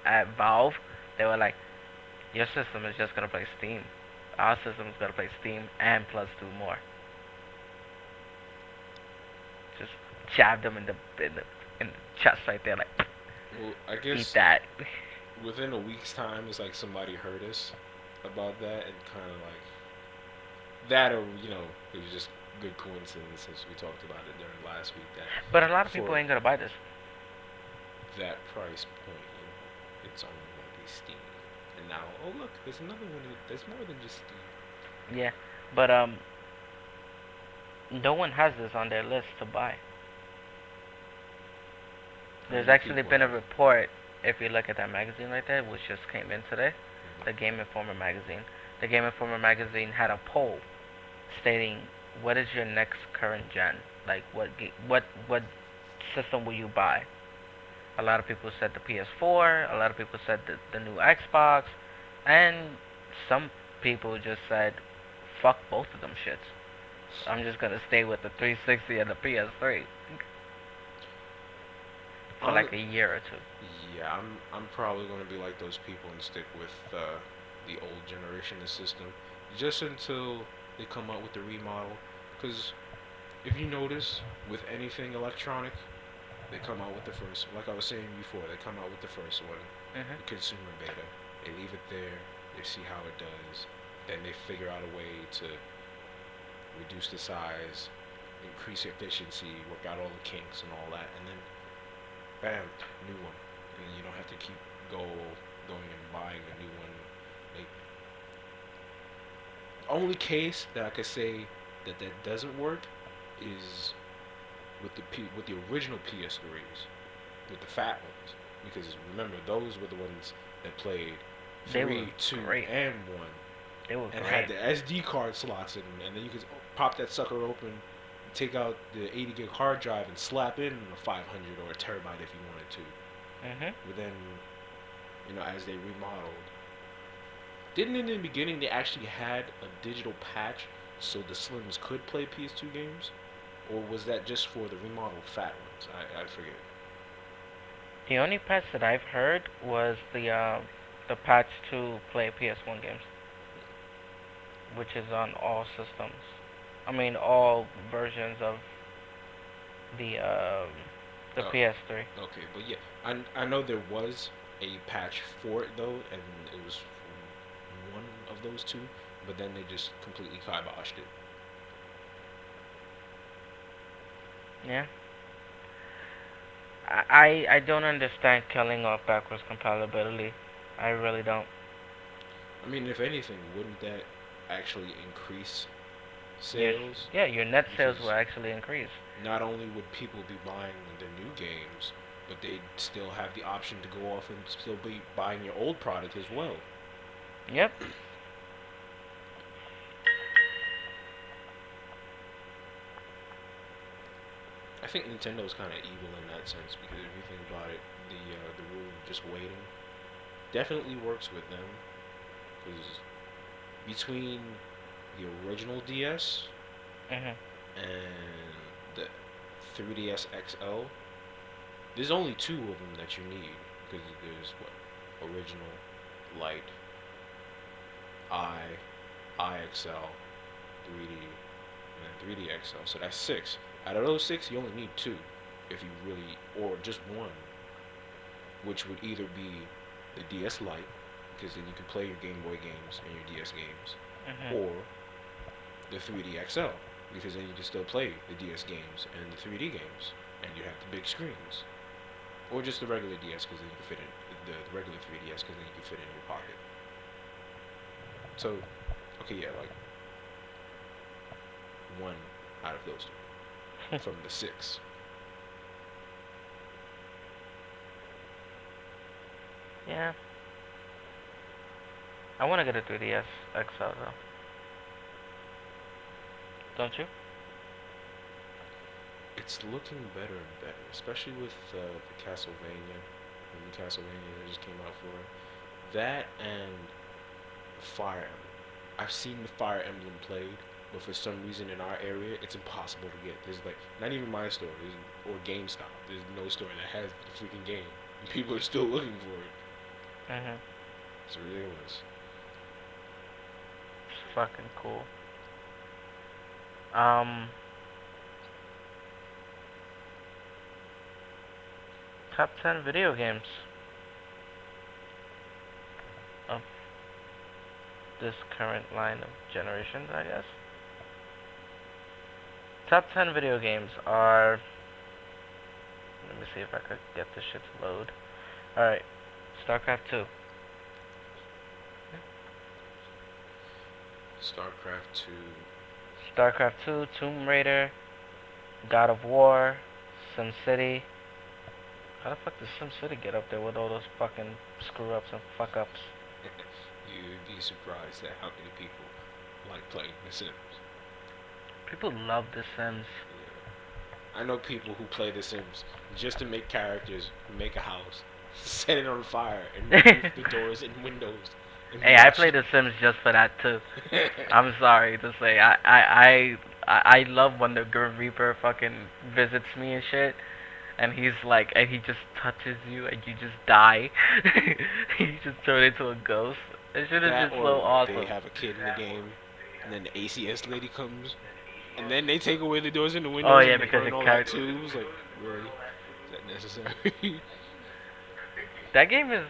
at Valve. They were like, your system is just gonna play Steam. Our system is gonna play Steam and plus two more. Just jabbed them in the chest right there, like well, I eat guess that. within a week's time, it's like somebody heard us about that, and kind of like that, or it was just good coincidence since we talked about it during last week that But a lot of people for ain't gonna buy this. that price point, it's only gonna be Steam. And now, oh look, there's another one. There's more than just Steam. Yeah, but no one has this on their list to buy. There's Many actually people been a have it. report. If you look at that magazine right there, which just came in today, Mhm. the Game Informer magazine. The Game Informer magazine had a poll stating, "What is your next current gen? Like, what system will you buy?" A lot of people said the PS4. A lot of people said the new Xbox, and some people just said, "Fuck both of them shits. I'm just gonna stay with the 360 and the PS3 for like a year or two." Yeah, I'm probably gonna be like those people and stick with the old generation of system just until they come out with the remodel. Because if you notice, with anything electronic, they come out with the first. Like I was saying before, they come out with the first one, Mhm. the consumer beta. They leave it there. They see how it does. Then they figure out a way to reduce the size, increase efficiency, work out all the kinks and all that, and then bam, new one. And you don't have to keep going and buying a new one. Like, only case that I could say that doesn't work is with the original PS3s, with the fat ones, because remember those were the ones that played They were 3, 2, great. and 1, They were and had great. the SD card slots in them, and then you could pop that sucker open, take out the 80 gig hard drive, and slap in a 500 or a terabyte if you wanted to. Mhm. But then, as they remodeled, didn't in the beginning they actually had a digital patch so the Slims could play PS2 games, or was that just for the remodeled fat ones? I forget. The only patch that I've heard was the patch to play PS1 games, which is on all systems. I mean, all versions of the um, the Oh, PS3. okay, but yeah, I know there was a patch for it though, and it was for one of those two, but then they just completely kiboshed it. Yeah. I don't understand killing off backwards compatibility. I really don't. I mean, if anything, wouldn't that actually increase Your sales? yeah, your net sales will Because actually increase. not only would people be buying the new games, but they'd still have the option to go off and still be buying your old product as well. Yep. I think Nintendo's kind of evil in that sense because if you think about it, the rule of just waiting definitely works with them because between the original DS Mhm. and the 3DS XL, there's only two of them that you need because there's what original, light, I, IXL, 3D, and then 3D XL. So that's six. Out of those six, you only need two, if you really, or just one, which would either be the DS Lite, because then you can play your Game Boy games and your DS games, Mhm. or the 3D XL, because then you can still play the DS games and the 3D games, and you have the big screens, or just the regular DS, because then you can fit in the regular 3DS, because then you can fit it in your pocket. So, okay, yeah, like one out of those two from the six. Yeah. I want to get a 3DS XL though. Don't you? It's looking better and better, especially with the Castlevania, the new Castlevania that just came out for it. That and Fire Emblem. I've seen the Fire Emblem played, but for some reason in our area, it's impossible to get. There's like not even my store or GameStop. There's no store that has the freaking game. And people are still looking for it. Mhm. It's ridiculous. It's fucking cool. Um, top 10 video games of this current line of generations, I guess. Top 10 video games are. Let me see if I could get this shit to load. Alright, StarCraft 2. StarCraft 2. StarCraft 2, Tomb Raider, God of War, SimCity. How the fuck does SimCity get up there with all those fucking screw ups and fuck ups? You'd be surprised at how many people like playing The Sims. People love The Sims. Yeah. I know people who play The Sims just to make characters, make a house, set it on fire, and remove the doors and windows. And Hey, I watch. play The Sims just for that too. I'm sorry to say, I love when the Grim Reaper fucking visits me and shit, and he's like, and he just touches you and you just die. You just turn into a ghost. It should have That just so or they awesome. have a kid in the game, and then the ACS lady comes, and then they take away the doors and the Oh windows yeah, and they because burn the all that character. too. It's like, really? Is that necessary? That game is,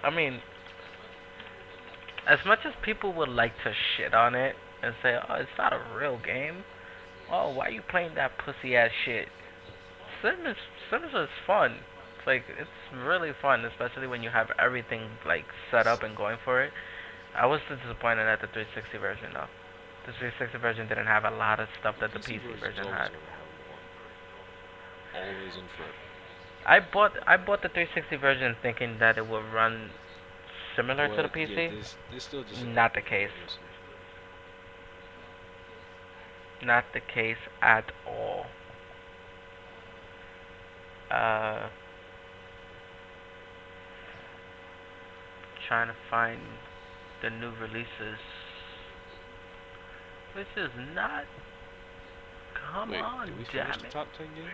I mean, as much as people would like to shit on it and say, oh, it's not a real game. Oh, why are you playing that pussy ass shit? Sims Sims is fun. It's like it's really fun, especially when you have everything like set up and going for it. I was disappointed at the 360 version though. The 360 version didn't have a lot of stuff The that the PC PC version's version always had. gonna have more, always and forever. I bought the 360 version thinking that it would run similar to the But yeah, PC. there's still Not the disappointment case. there. Listen, Not the case at all. Uh, trying to find the new releases. This is not. Come wait, on, did we finish damn the it. top 10 games?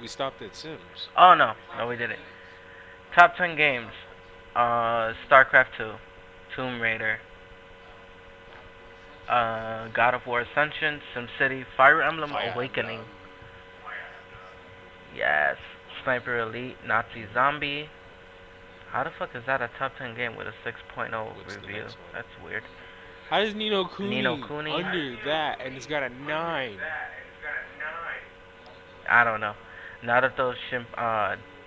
We stopped at Sims. Oh no, no we didn't. Top 10 games. StarCraft 2, Tomb Raider, God of War Ascension, SimCity, Fire Emblem Fire Awakening. Emblem. Yes. Sniper Elite, Nazi Zombie. How the fuck is that a top 10 game with a 6.0 What's the review? next one? That's weird. How is Nino Nino Cooney Cooney. under that and it's got a 9? I don't know. Naruto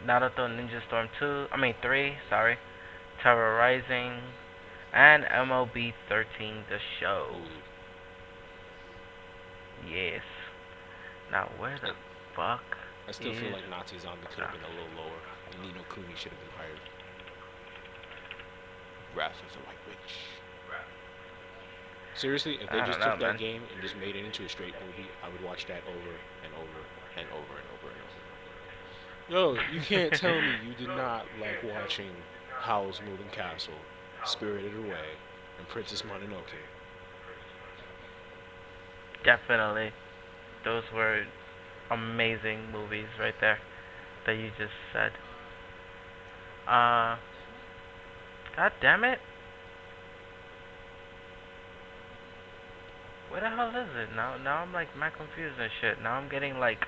Naruto Ninja Storm 2, I mean 3, sorry. Terrorizing, and MLB 13 the show. Ooh. Yes. Now where the fuck I still feel is like Nazi Zombie could have been a little lower. And Nino Cooney should have been higher. Wrath of the White Witch. Seriously, if they I just don't know, took that man. game and just made it into a straight movie, I would watch that over and over and over and over and over. Yo, you can't tell me you did not like watching Howl's Moving Castle, Spirited Away, and Princess Mononoke. Definitely. Those were amazing movies right there that you just said. God damn it. Where the hell is it? Now I'm like mad confused and shit. Now I'm getting like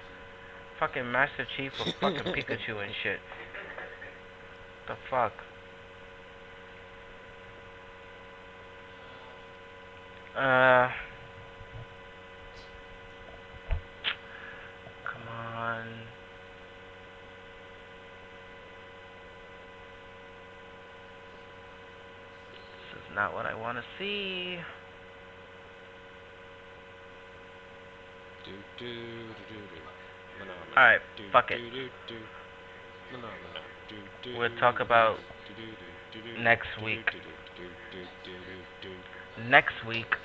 fucking Master Chief or fucking Pikachu and shit. The fuck? Come on. This is not what I want to see. Alright, fuck it. We'll talk about next week. Next week,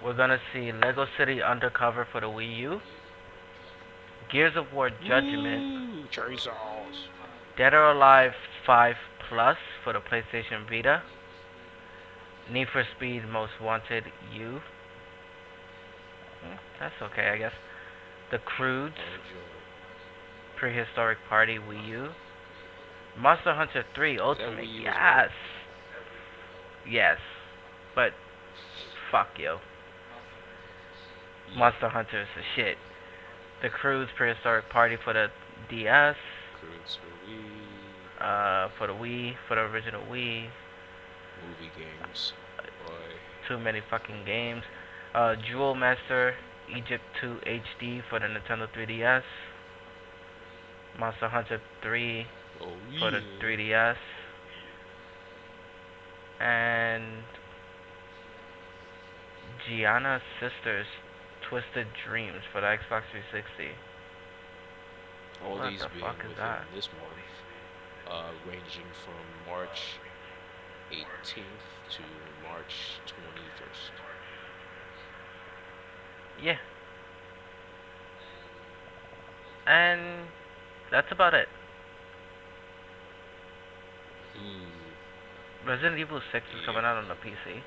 we're gonna see Lego City Undercover for the Wii U, Gears of War Judgment, Cherry sauce. Dead or Alive 5 Plus for the PlayStation Vita, Need for Speed Most Wanted U. That's okay, I guess. The Croods, Prehistoric Party Wii U, Monster Hunter 3 Ultimate. Wii U as Yes. Yes. But fuck yo. Monster Hunter is the shit. The Cruise Prehistoric Party for the DS. Croods for Wii. For the Wii, for the original Wii. Movie games. Boy. Too many fucking games. Jewel Master Egypt 2 HD for the Nintendo 3DS. Monster Hunter 3 for the 3DS. And Gianna Sisters Twisted Dreams for the Xbox 360. All What these the being fuck is within that? this month, ranging from March 18th to March 21st. Yeah. And that's about it. Ooh. Resident Evil 6 is coming out on the PC.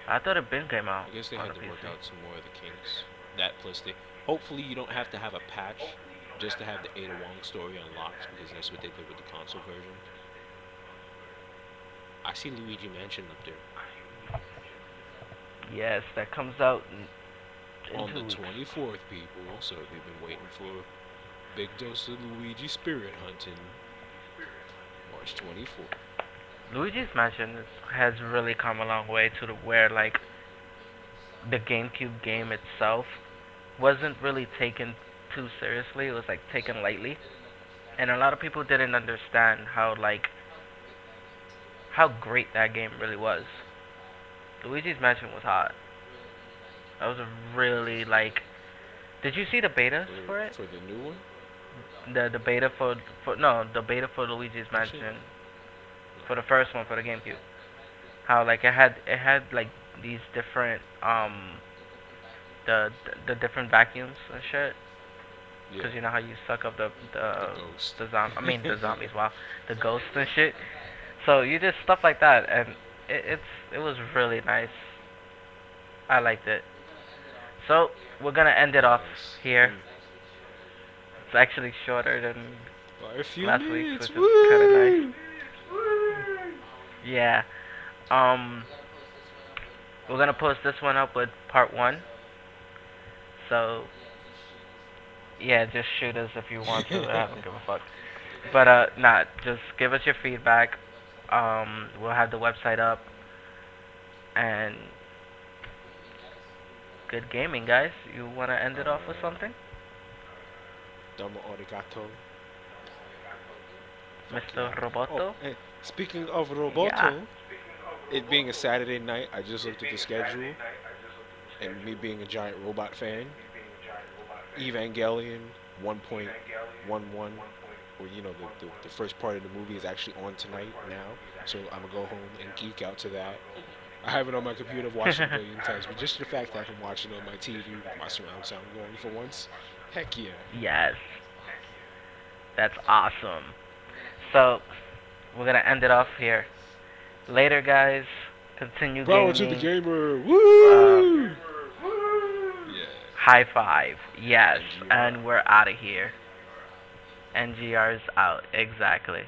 I thought it been came out I guess they on had the to work PC. out some more of the kinks. That plus they hopefully you don't have to have a patch just to have the Ada Wong story unlocked because that's what they did with the console version. I see Luigi Mansion up there. Yes, that comes out in On 2 the weeks. 24th, people. So they've been waiting for big dose of Luigi Spirit Hunting. March 24th. Luigi's Mansion has really come a long way to the where like the GameCube game itself wasn't really taken too seriously. It was like taken lightly, and a lot of people didn't understand how great that game really was. Luigi's Mansion was hot. That was a really like. Did you see the betas for it? For the new one? The beta for no the beta for Luigi's Actually, Mansion for the first one for the GameCube. How like it had like these different the different vacuums and shit. Because Yeah. you know how you suck up the ghost. I mean the zombies. Wow, the ghosts and shit. So you did stuff like that, and it was really nice. I liked it. So we're gonna end it off Nice. here. It's actually shorter than By a few last week's, minutes. which is kind of nice. Woo! Yeah. Um, we're gonna post this one up with part one. So yeah, just shoot us if you want to. I don't give a fuck. But nah, just give us your feedback. We'll have the website up and good gaming, guys. You wanna end it off with something, Domo arigato. Fuck Mr. yeah. Oh, Roboto? and speaking of Yeah. Roboto, it being a Saturday night, I just looked at the schedule, and me being a giant robot fan, Evangelion 1.11, or the first part of the movie is actually on tonight now, so I'm gonna go home and geek out to that. I have it on my computer, I've watched it a billion times, but just the fact that I can watch it on my TV with my surround sound going for once, heck yeah. Yes. That's awesome. So we're gonna end it off here. Later, guys. Continue Power to the gaming. gamer! Woo! Yeah. High five. Yes. NGR. And we're out of here. NGR's out. Exactly.